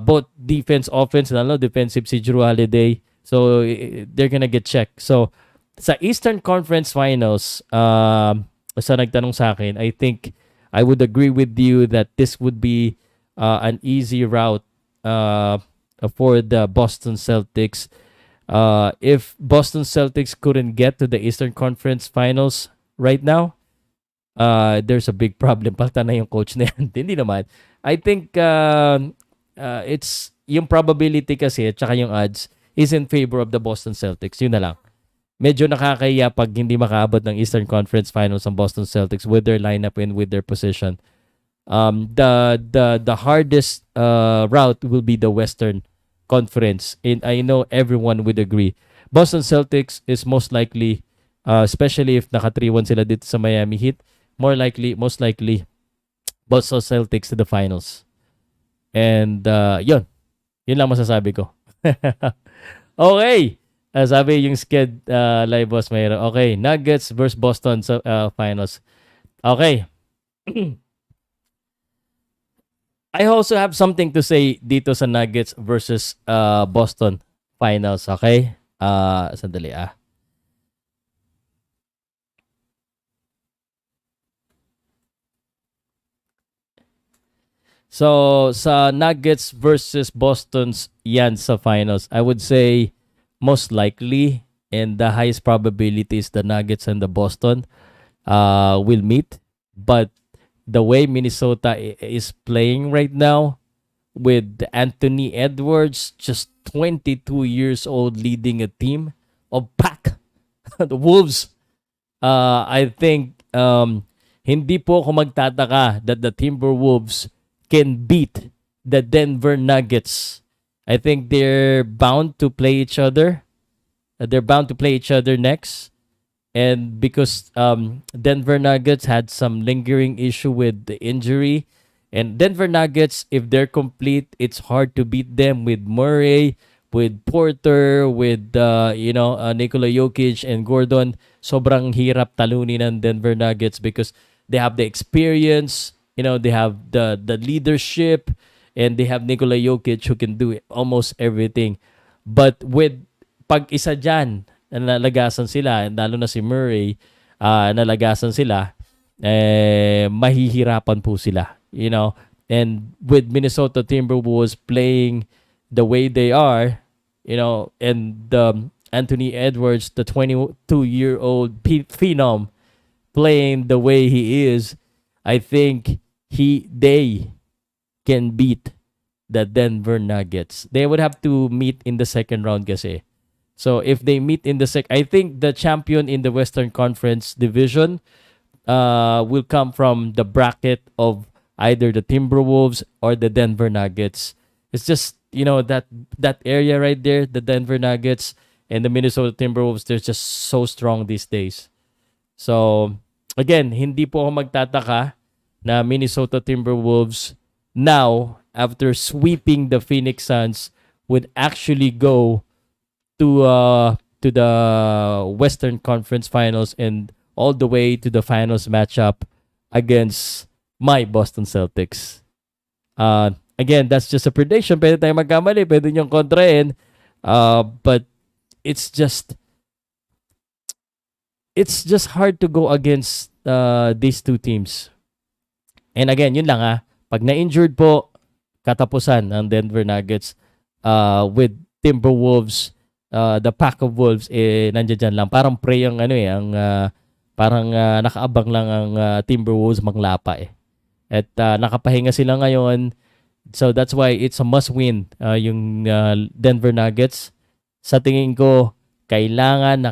both defense-offense, defensive si Drew Holiday. So, they're gonna get checked. So, sa Eastern Conference Finals, sa nagtanong sa akin, I think I would agree with you that this would be an easy route for the Boston Celtics. If Boston Celtics couldn't get to the Eastern Conference Finals right now, there's a big problem. Palta na yung coach na yan. Hindi naman. I think it's yung probability kasi at saka yung odds is in favor of the Boston Celtics. Yun na lang. Medyo nakakahiya pag hindi makaabot ng Eastern Conference Finals ang Boston Celtics with their lineup and with their position. The hardest route will be the Western Conference, and I know everyone would agree. Boston Celtics is most likely, especially if naka 3-1 sila dito sa Miami Heat, most likely, Boston Celtics to the finals. And yun lang masasabi ko. Okay. Sabi yung sked live boss mayroon. Okay, Nuggets versus Boston sa finals. Okay. I also have something to say dito sa Nuggets versus Boston finals, okay? Sandali So, sa Nuggets versus Boston's yan sa finals, I would say most likely and the highest probability is the Nuggets and the Boston will meet. But the way Minnesota is playing right now with Anthony Edwards, just 22 years old, leading a team of pack, the Wolves, I think hindi po ako magtataka that the Timberwolves can beat the Denver Nuggets. I think they're bound to play each other. They're bound to play each other next. And because Denver Nuggets had some lingering issue with the injury, and Denver Nuggets, if they're complete, it's hard to beat them with Murray, with Porter, with Nikola Jokic and Gordon. Sobrang hirap talunin ng Denver Nuggets because they have the experience, they have the leadership, and they have Nikola Jokic who can do almost everything. But with pag isa dyan, nalagasan sila, lalo na si Murray, nalagasan sila, mahihirapan po sila, And with Minnesota Timberwolves playing the way they are, and Anthony Edwards, the 22-year-old phenom, playing the way he is, I think they can beat the Denver Nuggets. They would have to meet in the second round kasi. So if they meet in the I think the champion in the Western Conference division will come from the bracket of either the Timberwolves or the Denver Nuggets. It's just, that area right there, the Denver Nuggets and the Minnesota Timberwolves, they're just so strong these days. So again, hindi po ako magtataka na Minnesota Timberwolves now, after sweeping the Phoenix Suns, would actually go to the Western Conference Finals and all the way to the finals matchup against my Boston Celtics. Again, that's just a prediction. Pwede tayong magkamali, pwede niyong kontrahin. But it's just hard to go against these two teams. And again, yun lang pag na-injured po, katapusan ng Denver Nuggets with Timberwolves, the pack of wolves nandiyan dyan lang. Parang prey ang parang nakaabang lang ang Timberwolves manglapa At nakapahinga sila ngayon. So that's why it's a must-win yung Denver Nuggets. Sa tingin ko, kailangan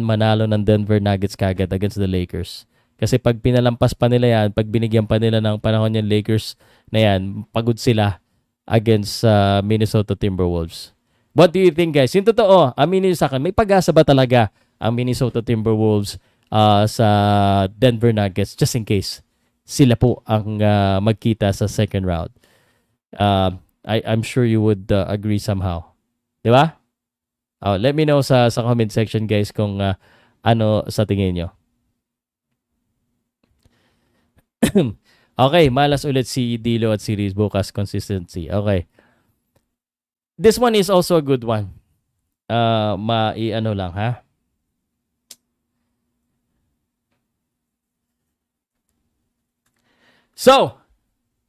manalo ng Denver Nuggets kagad against the Lakers. Kasi pag pinalampas pa nila yan, pag binigyan pa nila ng panahon yung Lakers na yan, pagod sila against Minnesota Timberwolves. What do you think, guys? Yung totoo, aminin nyo sa akin, may pag-asa ba talaga ang Minnesota Timberwolves sa Denver Nuggets just in case sila po ang magkita sa second round? I'm sure you would agree somehow. Di ba? Let me know sa comment section, guys, kung ano sa tingin nyo. Okay, malas ulit si Dilo at si Riz bukas, consistency. Okay. This one is also a good one. Ano lang, ha? So,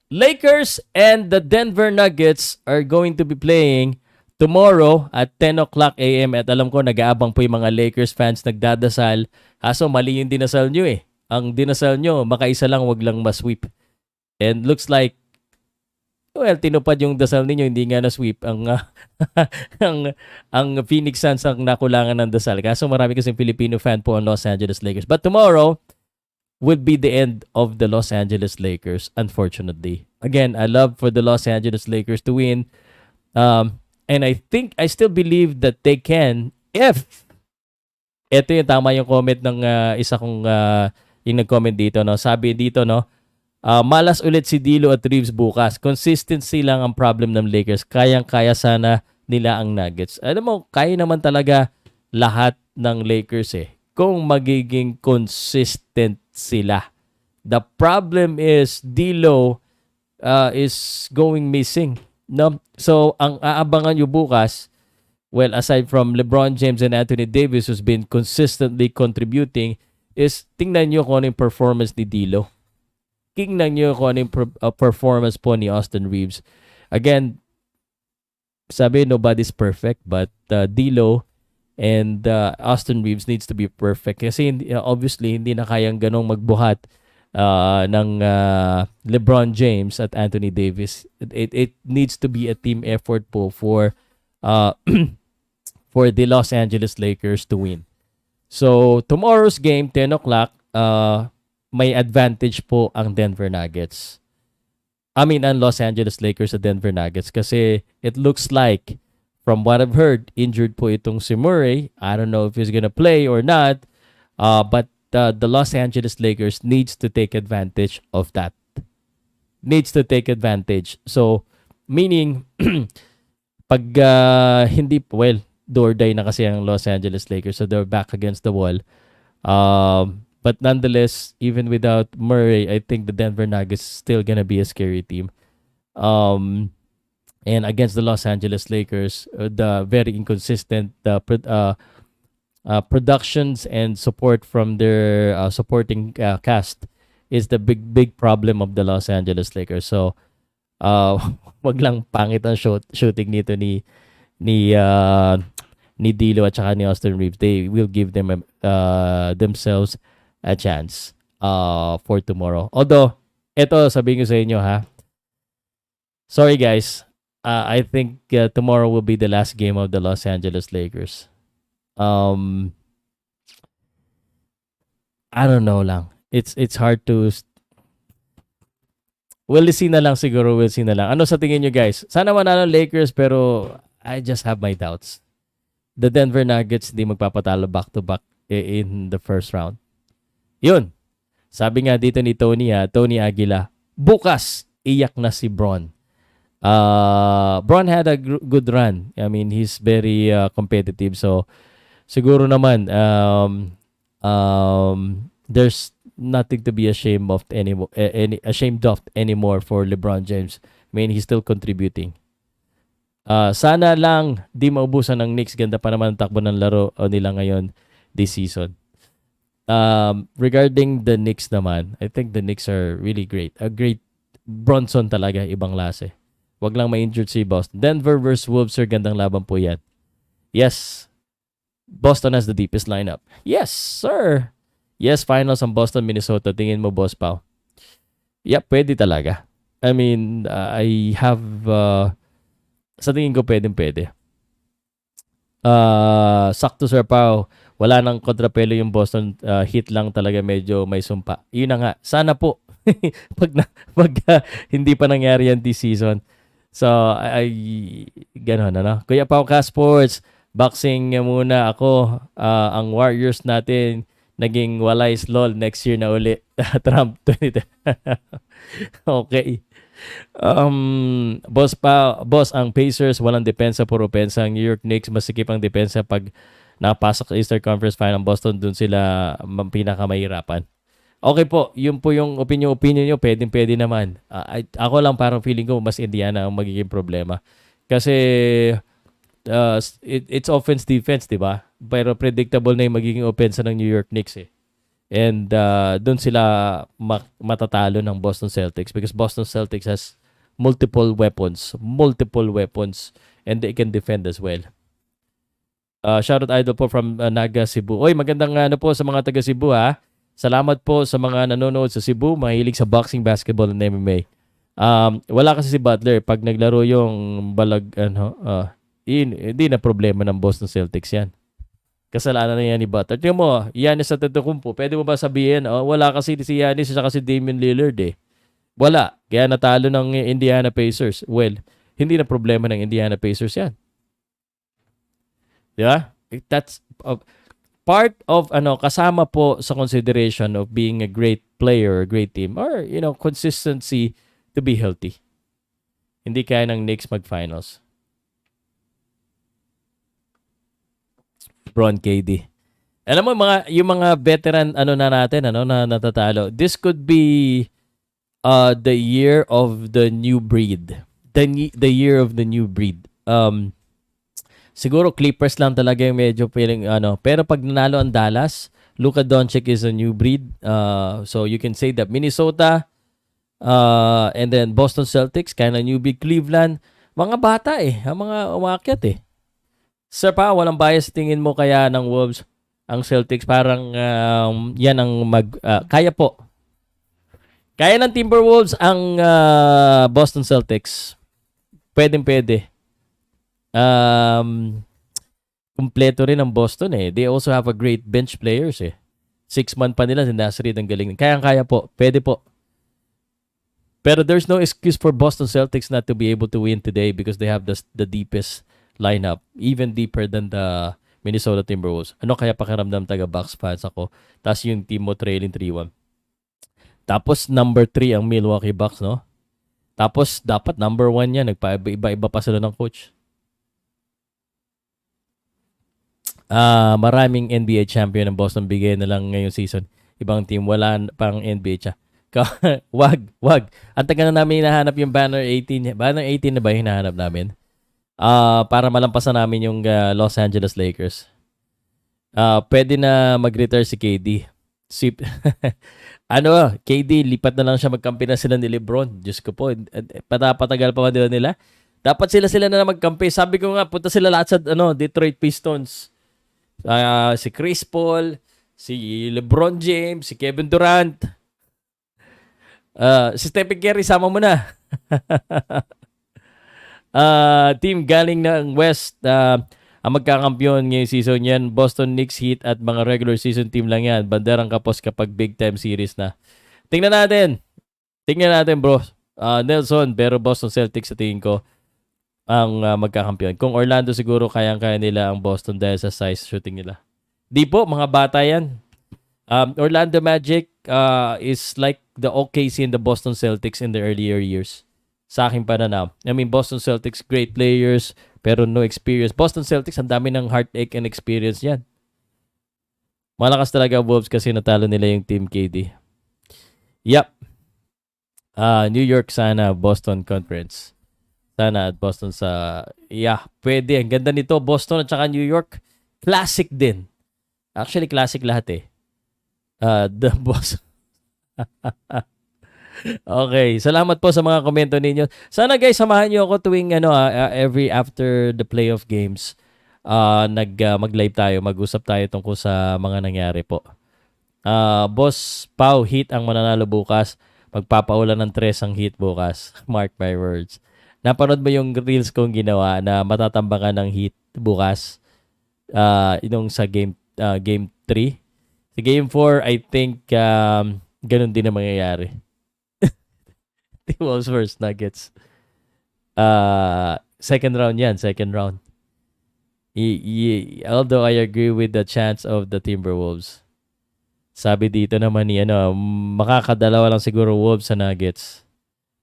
Lakers and the Denver Nuggets are going to be playing tomorrow at 10 o'clock a.m. At alam ko, nag-aabang po yung mga Lakers fans nagdadasal. Kaso mali yung dinasal nyo Ang dinasal nyo, makaisa lang, wag lang ma-sweep. And looks like, well, tinupad yung dasal ninyo, hindi nga na-sweep. Ang Phoenix Suns ang nakulangan ng dasal. Kaso marami kasing Filipino fan po ang Los Angeles Lakers. But tomorrow will be the end of the Los Angeles Lakers, unfortunately. Again, I love for the Los Angeles Lakers to win. And I still believe that they can if ito yung tama yung comment ng isa kong yung nag-comment dito, no? Sabi dito, no? Malas ulit si Dilo at Reeves bukas. Consistency lang ang problem ng Lakers. Kayang-kaya sana nila ang Nuggets. Alam mo, kaya naman talaga lahat ng Lakers kung magiging consistent sila. The problem is Dilo is going missing. No? So, ang aabangan nyo bukas, well, aside from LeBron James and Anthony Davis who's been consistently contributing, is tingnan nyo kung ano yung performance ni Dilo. Tingnan nyo kung ano yung performance po ni Austin Reeves. Again, sabi nobody's perfect, but Dilo and Austin Reeves needs to be perfect. Kasi obviously, hindi na kayang ganong magbuhat ng LeBron James at Anthony Davis. It needs to be a team effort po for for the Los Angeles Lakers to win. So, tomorrow's game, 10 o'clock, may advantage po ang Denver Nuggets. Ang Los Angeles Lakers sa Denver Nuggets kasi it looks like, from what I've heard, injured po itong si Murray. I don't know if he's gonna play or not, but the Los Angeles Lakers needs to take advantage of that. Needs to take advantage. So, meaning, pag hindi, well, do or die na kasi ang Los Angeles Lakers, so they're back against the wall. But nonetheless, even without Murray, I think the Denver Nuggets is still gonna be a scary team. And against the Los Angeles Lakers, the very inconsistent productions and support from their supporting cast is the big problem of the Los Angeles Lakers. So, wag lang pangit ang shooting nito ni Dilo at saka ni Austin Reeves. They will give them themselves a chance for tomorrow. Although, eto sabihin ko sa inyo sorry guys, I think tomorrow will be the last game of the Los Angeles Lakers. I don't know lang. It's hard to we'll see na lang siguro. We'll see na lang. Ano sa tingin nyo guys? Sana manalo Lakers pero I just have my doubts. The Denver Nuggets hindi magpapatalo back-to-back in the first round. Yun. Sabi nga dito ni Tony Aguila, bukas, iyak na si Bron. Bron had a good run. He's very competitive. So, siguro naman, there's nothing to be ashamed of anymore for LeBron James. I mean, he's still contributing. Sana lang di maubusan ng Knicks. Ganda pa naman ang takbo ng laro nila ngayon this season. Regarding the Knicks naman, I think the Knicks are really great. A great Bronson talaga, ibang lase. Wag lang ma-injured si Boston. Denver versus Wolves, sir, gandang laban po yan. Yes, Boston has the deepest lineup. Yes, sir. Yes, finals ang Boston, Minnesota. Tingin mo, Boss Pao? Yeah, pwede talaga. I mean, I have... sa tingin ko, pwede. Sakto, Sir Pao. Wala nang kontrapelo yung Boston. Hit lang talaga, medyo may sumpa. Yun na nga. Sana po. pag hindi pa nangyari yan this season. So, gano'n, ano? Kuya Powcast Sports, boxing muna ako. Ang Warriors natin, naging walay lol next year na uli. Trump 2010. Okay. Boss, ang Pacers walang depensa, puro pensa. Ang New York Knicks masikip ang depensa pag napasok sa Eastern Conference Final. Boston, dun sila pinakamahirapan. Okay po, yun po yung opinion nyo, pwede naman. Ako lang parang feeling ko mas Indiana ang magiging problema. Kasi it's offense defense, di ba? Pero predictable na yung magiging offense ng New York Knicks eh. And doon sila matatalo ng Boston Celtics because Boston Celtics has multiple weapons and they can defend as well. Shoutout idol po from Naga, Cebu. Oy, magandang po sa mga taga Cebu ha. Salamat po sa mga nanonood sa Cebu, mahilig sa boxing, basketball, and MMA. Wala kasi si Butler pag naglaro yung hindi na problema ng Boston Celtics yan. Kasalanan na yan ni Butler. Tingnan mo, Giannis Antetokounmpo, pwede mo ba sabihin, wala kasi si Giannis at si Damian Lillard eh. Wala. Kaya natalo ng Indiana Pacers. Well, hindi na problema ng Indiana Pacers yan. Diba? That's part of kasama po sa consideration of being a great player, a great team, or consistency to be healthy. Hindi kaya ng Knicks mag-finals. Bron KD. Alam mo yung mga veteran na natin na natatalo. This could be the year of the new breed. The year of the new breed. Siguro Clippers lang talaga yung medyo feeling pero pag nanalo ang Dallas, Luka Doncic is a new breed. So you can say that Minnesota and then Boston Celtics kind of new breed. Cleveland, mga bata ang mga umakyat eh. Sir Pa, walang bias tingin mo kaya ng Wolves ang Celtics parang yan ang kaya po. Kaya ng Timberwolves ang Boston Celtics. Pwede. Kompleto rin ang Boston eh. They also have a great bench players eh. 6-man pa nila si Nasrid, ang galing. Kaya po. Pwede po. Pero there's no excuse for Boston Celtics not to be able to win today because they have the deepest lineup. Even deeper than the Minnesota Timberwolves. Ano kaya pakiramdam taga-Bucks fans ako? Tapos yung team mo trailing 3-1. Tapos number 3 ang Milwaukee Bucks, no? Tapos dapat number 1 yan. Nagpa-iba pa sila ng coach. Maraming NBA champion ng Boston, bigay na lang ngayong season. Ibang team, wala pang NBA wag. Ang taga na namin hinahanap yung Banner 18. Banner 18 na ba yung hinahanap namin? Para malampasan namin yung Los Angeles Lakers. Pwede na mag-retire si KD. KD, lipat na lang siya, magkampi na sila ni LeBron. Diyos ko po, patagal pa nila. Dapat sila na magkampi. Sabi ko nga, punta sila lahat sa Detroit Pistons. Si Chris Paul, si LeBron James, si Kevin Durant, si Stephen Curry, sama mo na. Team galing ng West, ang magkakampiyon ngayong season yan, Boston Knicks, Heat at mga regular season team lang yan. Banderang kapos kapag big time series na. Tingnan natin bro. Nelson, pero Boston Celtics sa tingin ko ang magkakampiyon. Kung Orlando siguro kayang-kaya nila ang Boston dahil sa size shooting nila. Di po, mga bata yan. Orlando Magic is like the OKC and the Boston Celtics in the earlier years. Sa aking pananaw. I mean, Boston Celtics, great players, pero no experience. Boston Celtics, ang dami ng heartache and experience yan. Malakas talaga Wolves kasi natalo nila yung Team KD. Yep. New York sana, Boston Conference. Sana at Boston sa... Yeah, pwede. Ang ganda nito. Boston at saka New York. Classic din. Actually, classic lahat eh. The Boston. Okay. Salamat po sa mga komento ninyo. Sana guys, samahan niyo ako tuwing every after the playoff games. Mag-live tayo. Mag-usap tayo tungkol sa mga nangyari po. Boss Pau, Heat ang mananalo bukas. Magpapaulan ng 3 ang Heat bukas. Mark my words. Napanood mo yung reels kong ginawa na matatambakan ng Heat bukas? Yung sa game 3. Sa game 4, I think ganun din ang mangyayari. Timberwolves versus Nuggets. Second round yan. Second round. Although I agree with the chance of the Timberwolves. Sabi dito naman ni makakadalawa lang siguro Wolves sa Nuggets.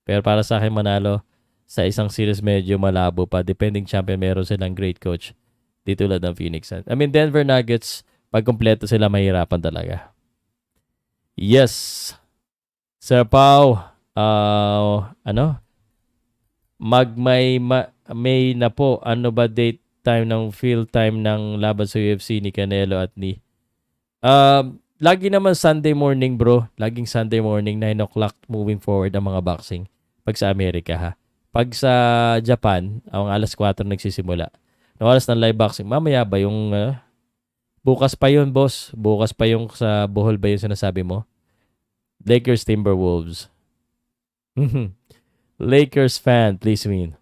Pero para sa akin manalo sa isang series medyo malabo pa. Depending champion, meron silang great coach. Di tulad ng Phoenix Suns. I mean, Denver Nuggets, pag kumpleto sila, mahirapan talaga. Yes. Sir Pau, May na po. Ano ba date time ng field time ng laban sa UFC ni Canelo at ni... Lagi naman Sunday morning, bro. Laging Sunday morning, 9 o'clock moving forward ang mga boxing. Pag sa Amerika, ha. Pag sa Japan, ang alas 4 nagsisimula. Ng oras ng live boxing, mamaya ba yung... bukas pa yun, boss. Bukas pa yung sa Bohol ba yung sinasabi mo? Lakers Timberwolves. Lakers fan, please win.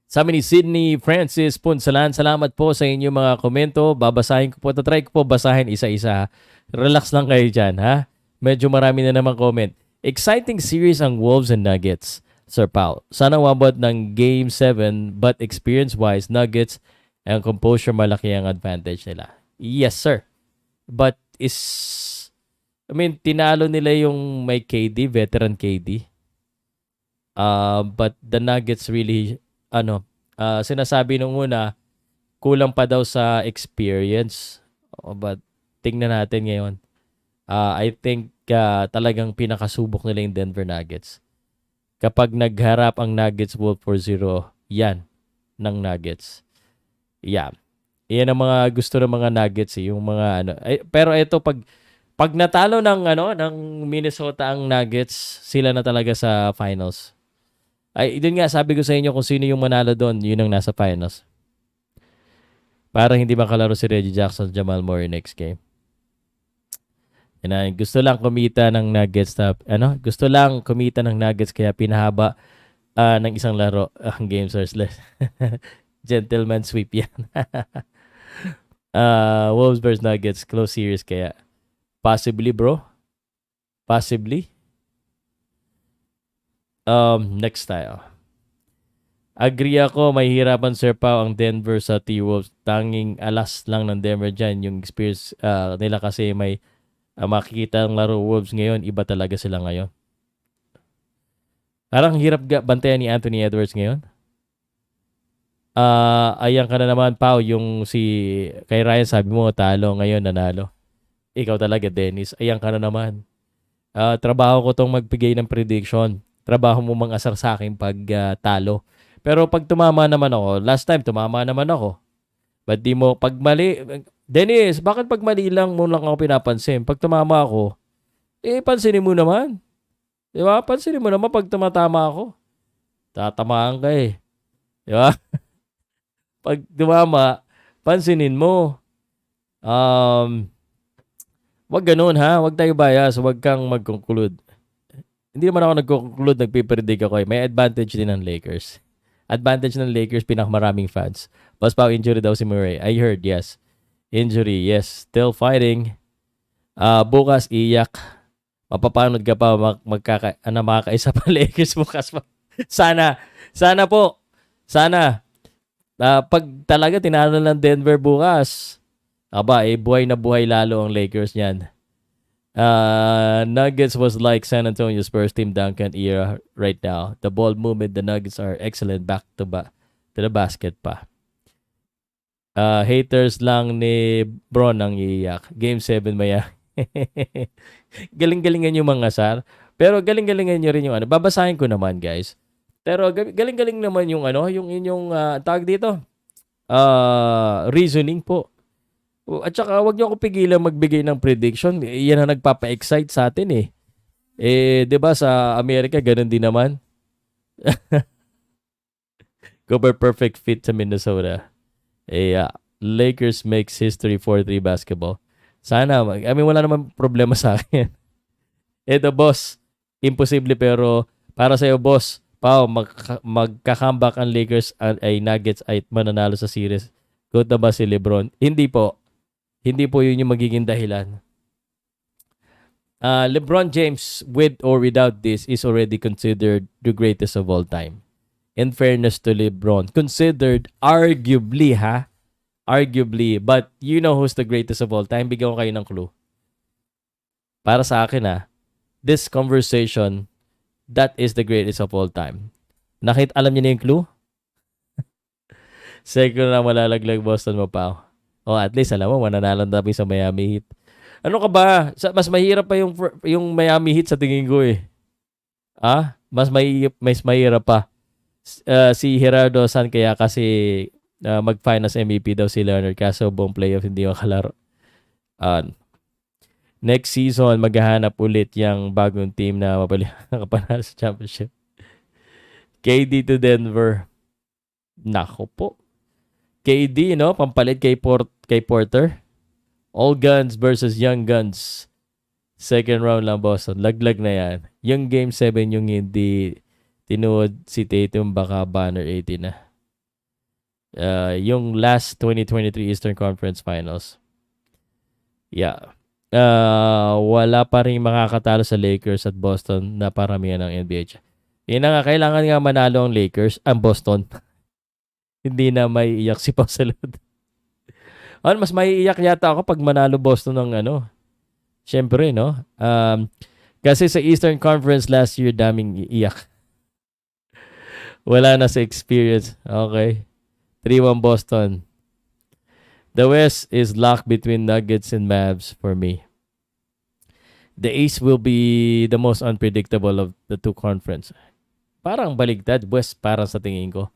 Sabi ni Sydney Francis Punsalan, salamat po sa inyong mga komento. Babasahin ko po. Tatry ko po basahin isa-isa. Relax lang kayo dyan, ha? Medyo marami na naman comment. Exciting series ang Wolves and Nuggets, Sir Paul. Sana wabot ng Game 7, but experience-wise, Nuggets ang composure malaki ang advantage nila. Yes, sir. But tinalo nila yung may KD, veteran KD. But the Nuggets really, sinasabi nung una, kulang pa daw sa experience. But tingnan natin ngayon. I think talagang pinakasubok nila yung Denver Nuggets. Kapag nagharap ang Nuggets Wolf 4-0, yan ng Nuggets. Yeah. Yan ang mga gusto ng mga Nuggets yung mga pero ito pag natalo ng Minnesota ang Nuggets, sila na talaga sa finals. Ay, doon nga sabi ko sa inyo kung sino yung manalo doon, yun ang nasa finals. Parang hindi makalaro si Reggie Jackson, Jamal Murray next game. Gusto lang kumita ng Nuggets gusto lang kumita ng Nuggets kaya pinahaba ng isang laro ang game source less. Gentleman sweep yan. Wolves versus Nuggets, close series kaya. Possibly, bro. Possibly. Next tayo. Agree ako, may hirapan Sir Pao ang Denver sa T-Wolves. Tanging alas lang ng Denver dyan. Yung experience nila kasi may makikita ang laro Wolves ngayon. Iba talaga sila ngayon. Parang hirap bantayan ni Anthony Edwards ngayon. Ayan ka na naman, Pao. Yung kay Ryan sabi mo, talo. Ngayon, nanalo. Ikaw talaga, Dennis. Ayan ka na naman. Trabaho ko tong magbigay ng prediction. Trabaho mo mang-asar sa akin pag talo. Pero pag tumama naman ako, last time tumama naman ako. Ba't di mo, pag mali, Dennis, bakit pag mali lang mo lang ako pinapansin? Pag tumama ako, pansinin mo naman. Di ba? Pansinin mo naman pag tumatama ako. Tatamaan ka eh. Di ba? Pag tumama, pansinin mo. Wag ganun ha. Wag tayo bias. Wag kang mag-conclude. Hindi naman ako nag-conclude, nagpipredict ako eh. May advantage din ng Lakers. Advantage ng Lakers, pinakamaraming fans. Bas pa injury daw si Murray. I heard, yes. Injury, yes. Still fighting. Bukas, iyak. Mapapanod ka pa, makakaisa pa Lakers bukas pa. Sana po. Sana. Pag talaga tinalo ng Denver bukas, buhay na buhay lalo ang Lakers niyan. Nuggets was like San Antonio's first team Duncan era right now. The ball movement, the Nuggets are excellent back to the basket pa. Haters lang ni Bron ang iiyak. Game 7 maya. Galing-galingan yung mga sar. Pero galing-galingan nyo rin yung ano. Babasahin ko naman, guys. Pero galing-galing naman yung ano, yung inyong tawag dito. Reasoning po. At saka wag niyo ako pigilan magbigay ng prediction. Yan ang nagpapa-excite sa atin eh. 'Di ba sa Amerika ganun din naman. Gober perfect fit sa Minnesota. Lakers makes history 4-3 basketball. Sana, wala naman problema sa akin. Ito, boss. Imposible pero para sa'yo, boss. Pao, magka-comeback ang Lakers ay Nuggets ay mananalo sa series. Good na ba si LeBron? Hindi po. Hindi po yun yung magiging dahilan. LeBron James, with or without this, is already considered the greatest of all time. In fairness to LeBron, considered arguably, arguably, but you know who's the greatest of all time? Bigyan ko kayo ng clue. Para sa akin this conversation, that is the greatest of all time. Alam niyo na yung clue? Second na malalaglag Boston mo pa. At least alam mo, mananalang tabi sa Miami Heat. Ano ka ba? Mas mahirap pa yung Miami Heat sa tingin ko eh. Mas mahirap pa. Si Gerardo San kaya kasi mag-finals MVP daw si Leonard kaso buong playoff hindi makalaro. Next season, maghahanap ulit yung bagong team na makapanalo sa championship. KD to Denver. Nako po. KD, no? Pampalit kay Porter. All guns versus young guns. Second round lang, Boston. Laglag na yan. Yung game 7 yung hindi tinuod si Tatum, baka banner 18 na. Yung last 2023 Eastern Conference Finals. Yeah. Wala pa rin makakatalo sa Lakers at Boston na paramihan ng NBA. Yun na nga, kailangan nga manalo ang Lakers, ang Boston. Hindi na may iyak si Salud. Mas may iyak yata ako pag manalo Boston ng ano. Siyempre, no? Kasi sa Eastern Conference last year, daming iyak. Wala na sa experience. Okay. 3-1 Boston. The West is locked between Nuggets and Mavs for me. The East will be the most unpredictable of the two conferences. Parang baligtad. West parang sa tingin ko.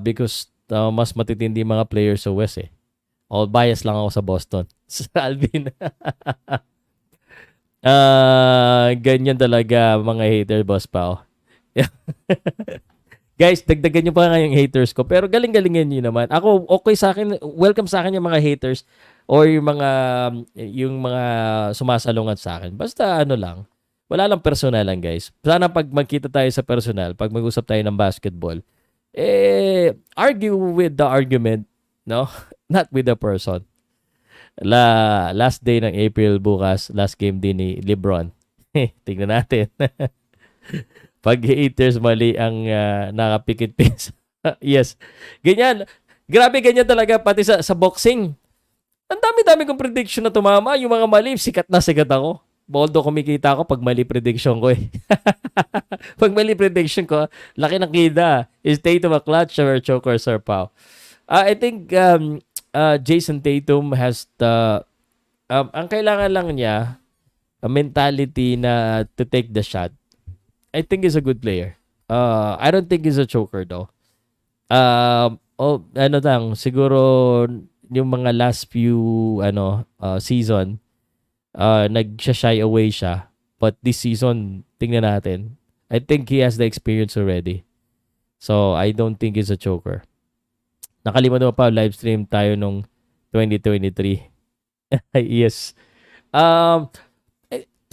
Because mas matitindi mga players sa West eh. All bias lang ako sa Boston. Sa Alvin. Ganyan talaga mga hater, boss Pao. Guys, dagdagan nyo pa nga yung haters ko. Pero galing-galingin nyo naman. Ako, okay sa akin. Welcome sa akin yung mga haters or yung mga sumasalungat sa akin. Basta ano lang. Wala lang personalan, guys. Sana pag magkita tayo sa personal, pag mag-usap tayo ng basketball, argue with the argument, no? Not with the person. Last day ng April bukas, last game din ni LeBron. Tingnan natin. Pag haters mali ang nakapikit-pis. Yes. Ganyan. Grabe ganyan talaga pati sa boxing. Ang dami-dami kong prediction na tumama. Yung mga mali, sikat na sikat ako. Although kumikita ako pag mali prediction ko eh. Pag mali prediction ko, laki ng kita. Is Tatum a clutch or choker, Sir Pao? I think Jason Tatum has ang kailangan lang niya, a mentality na to take the shot. I think he's a good player. I don't think he's a choker though. Siguro yung mga last few season, nag-shy away siya. But this season, tingnan natin. I think he has the experience already. So, I don't think he's a choker. Nakalimutan mo pa, live stream tayo nung 2023. Yes.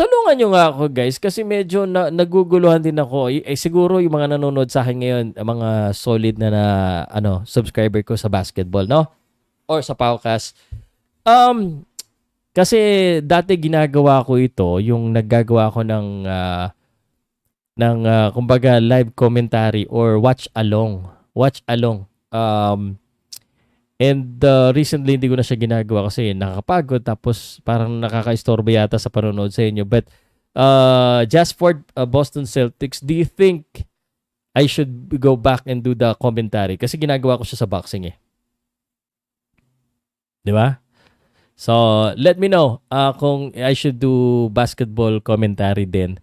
Tulungan nyo nga ako, guys, kasi medyo naguguluhan din ako. Siguro yung mga nanonood sa akin ngayon, mga solid na subscriber ko sa basketball, no? Or sa Powcast. Kasi dati ginagawa ko ito, yung naggagawa ko ng kumbaga live commentary or watch along. And recently, hindi ko na siya ginagawa kasi nakakapagod tapos parang nakaka-istorbo yata sa panonood sa inyo. But just for Boston Celtics, do you think I should go back and do the commentary? Kasi ginagawa ko siya sa boxing eh. Di ba? So, let me know kung I should do basketball commentary din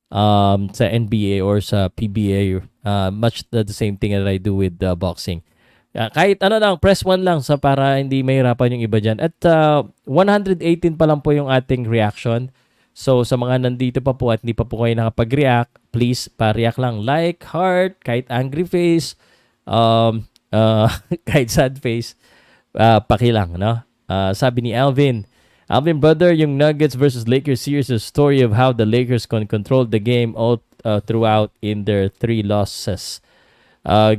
sa NBA or sa PBA. Much the same thing that I do with boxing. Kahit ano lang, press 1 lang sa para hindi mahirapan yung iba dyan. At 118 pa lang po yung ating reaction. So, sa mga nandito pa po at hindi pa po kayo nakapag-react, please, pa-react lang. Like, heart, kahit angry face, kahit sad face, pakilang, no? Sabi ni Alvin, brother, yung Nuggets versus Lakers series is a story of how the Lakers can control the game all throughout in their 3 losses.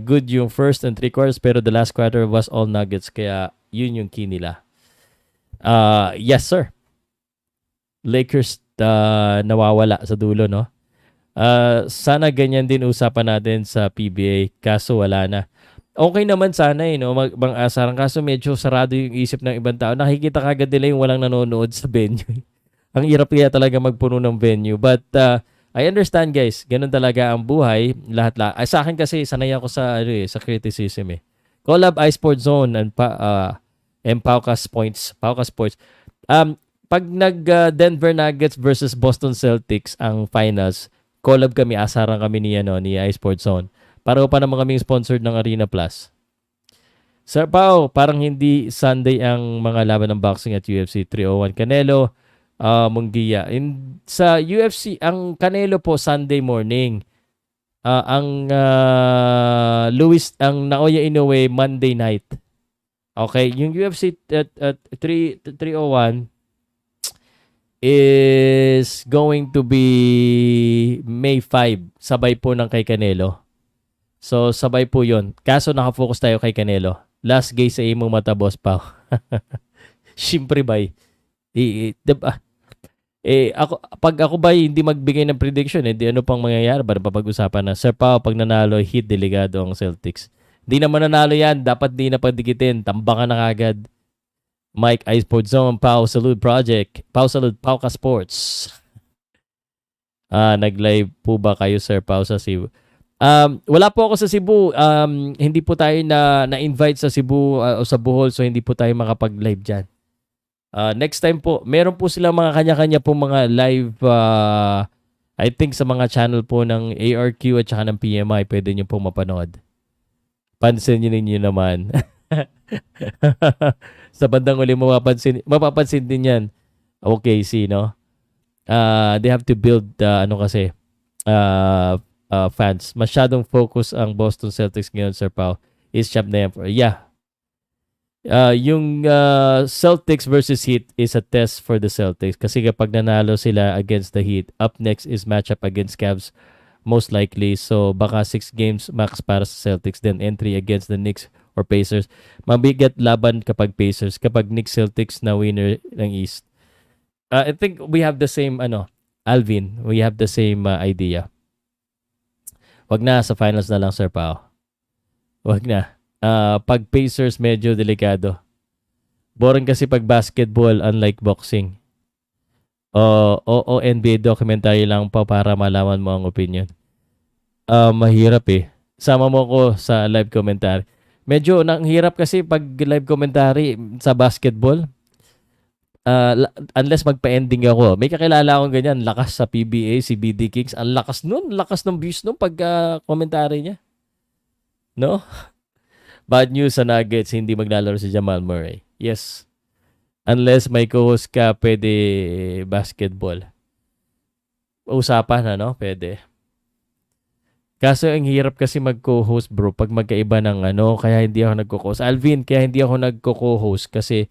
Good yung first and 3 quarters pero the last quarter was all Nuggets kaya yun yung key nila. Yes sir. Lakers nawawala sa dulo, no? Sana ganyan din usapan natin sa PBA kaso wala na. Okay naman sana no, mag-asaran kaso medyo sarado yung isip ng ibang tao. Nakikita kagad nila yung walang nanonood sa venue. Ang hirap kaya talaga magpuno ng venue. But I understand guys, ganun talaga ang buhay, lahat-lahat. Sa akin kasi sanay ako sa sa criticism eh. Collab iSport Zone and Powcast Sports. Pag Denver Nuggets versus Boston Celtics ang finals, collab kami, asaran kami ni iSport Zone. Pareho pa naman kaming sponsored ng Arena Plus. Sir Pao, parang hindi Sunday ang mga laban ng boxing at UFC 301. Canelo, Munguia. Sa UFC, ang Canelo po Sunday morning. Ang Naoya Inoue Monday night. Okay, yung UFC at 301 is going to be May 5. Sabay po ng kay Canelo. So, sabay po yun. Kaso nakafocus tayo kay Canelo. Last gay sa imong mata, boss Pao. Siyempre ba? Diba? Pag ako ba hindi magbigay ng prediction, di ano pang mangyayari? Ba pag-usapan na, Sir Pao, pag nanalo, hit delegado ang Celtics. Di naman nanalo yan. Dapat di na pagdikitin. Tambakan na kagad. Mike, iSport Zone, Pau Salud Project, Pau Salud, Powcast Sports. Nag-live po ba kayo, Sir Pau, sa Cebu? Wala po ako sa Cebu. Hindi po tayo na-invite sa Cebu o sa Bohol, so hindi po tayo makapag-live dyan. Next time po, meron po silang mga kanya-kanya po mga live, I think sa mga channel po ng ARQ at saka ng PMI, pwede nyo pong mapanood. Pansin nyo ninyo naman. Sa bandang uli mapapansin din yan. Okay, see, no? They have to build fans. Masyadong focus ang Boston Celtics ngayon, Sir Pao. Is champ na yan. Yeah. Yung Celtics versus Heat is a test for the Celtics kasi kapag nanalo sila against the Heat, up next is matchup against Cavs most likely. So baka 6 games max para sa Celtics, then entry against the Knicks or Pacers. Mabigat laban kapag Pacers, kapag Knicks Celtics na winner ng East. I think we have the same Alvin, we have the same idea. Wag na sa finals na lang, Sir Pao. Wag na. Pag Pacers medyo delikado. Boring kasi pag basketball unlike boxing. NBA documentary lang pa para malaman mo ang opinion. Mahirap eh. Sama mo ko sa live commentary. Medyo nang hirap kasi pag live commentary sa basketball. Unless magpa-ending ako. May kakilala akong ganyan. Lakas sa PBA, si BD Kings. Ang lakas nun. Lakas ng views nun pag commentary niya. No? Bad news sa Nuggets, hindi maglalaro si Jamal Murray. Yes. Unless may co-host ka, pwede basketball. Usapan pwede. Kaso ang hirap kasi mag-co-host, bro, pag magkaiba ng kaya hindi ako nagko-co-host. Alvin, kaya hindi ako nagko-co-host kasi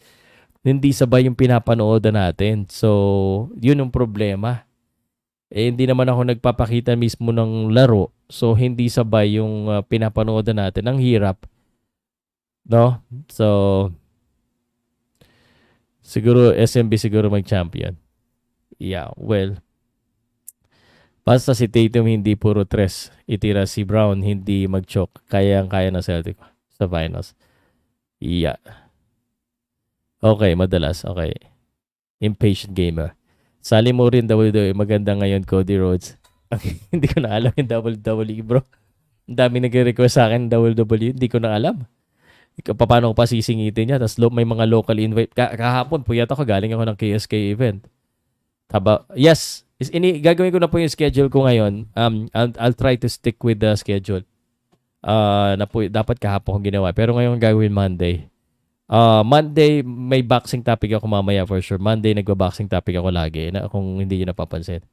hindi sabay yung pinapanoodan natin. So, yun ang problema. Hindi naman ako nagpapakita mismo ng laro. So, hindi sabay yung pinapanoodan natin. Ang hirap. No? So, siguro SMB siguro mag-champion. Yeah, well. Basta si Tatum hindi puro tres. Itira si Brown hindi mag-choke. Kaya na Celtic sa finals. Yeah. Okay, madalas. Okay. Impatient gamer. Sali mo rin WWE. Maganda ngayon, Cody Rhodes. Hindi ko na alam yung WWE, bro. Ang dami nag-request sa akin WWE. Hindi ko na alam. Paano ko pa sisingitin niya? Tapos may mga local invite. Kahapon, puyat ako. Galing ako ng KSK event. Yes. Gagawin ko na po yung schedule ko ngayon. I'll try to stick with the schedule. Dapat kahapon ko ginawa. Pero ngayon gagawin Monday. Monday, may boxing topic ako mamaya for sure. Monday, nagba-boxing topic ako lagi. Kung hindi nyo napapansin.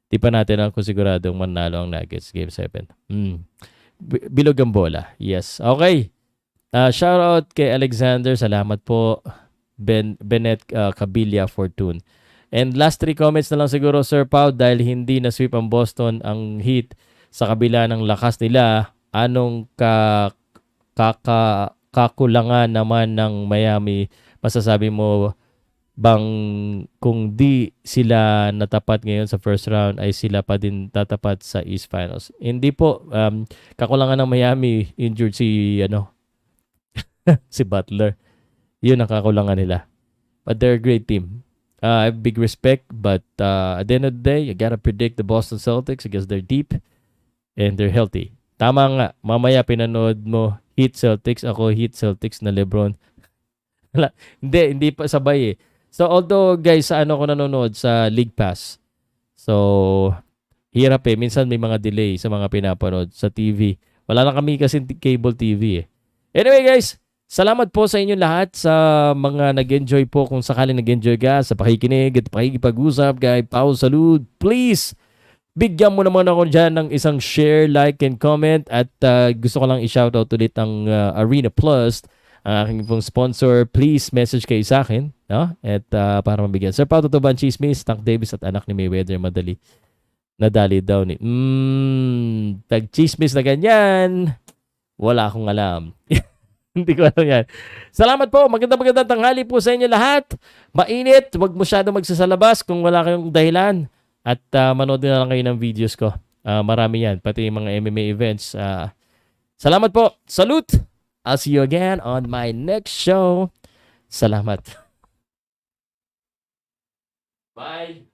Di pa natin ang kung siguradong manalo ang Nuggets Game 7. Bilog ang bola. Yes. Okay. Shout out kay Alexander. Salamat po. Benet Cabilla Fortune. And last 3 comments na lang siguro, Sir Pau, dahil hindi na-sweep ang Boston ang Heat sa kabila ng lakas nila, anong kakulangan naman ng Miami? Masasabi mo bang kung di sila natapat ngayon sa first round ay sila pa din tatapat sa East Finals? Hindi po. Kakulangan ng Miami, injured si si Butler. Yun ang kakulangan nila. But they're a great team. I have big respect, but at the end of the day, you gotta predict the Boston Celtics because they're deep and they're healthy. Tama nga, mamaya pinanood mo Heat Celtics, ako Heat Celtics na LeBron. hindi pa sabay eh. So although guys, sa ko nanonood sa League Pass. So hirap eh, minsan may mga delay sa mga pinapanood sa TV. Wala na kami kasi cable TV eh. Anyway guys, salamat po sa inyo lahat sa mga nag-enjoy po kung sakaling nag-enjoy ka sa pakikinig at pakikipag-usap kay Pau Salud. Please, bigyan mo naman ako dyan ng isang share, like, and comment. At gusto ko lang i-shoutout ulit ang Arena Plus, ang aking pong sponsor. Please message kayo sa akin. No? At para mabigyan. Sir Pau, totoo ba ang chismis? Tank Davis at anak ni Mayweather madali. Nadali daw ni... tag-chismis na ganyan. Wala akong alam. Hindi ko alam yan. Salamat po. Magandang tanghali po sa inyo lahat. Mainit. Huwag masyado magsasalabas kung wala kayong dahilan. At manood na lang kayo ng videos ko. Marami yan. Pati yung mga MMA events. Salamat po. Salute. I'll see you again on my next show. Salamat. Bye.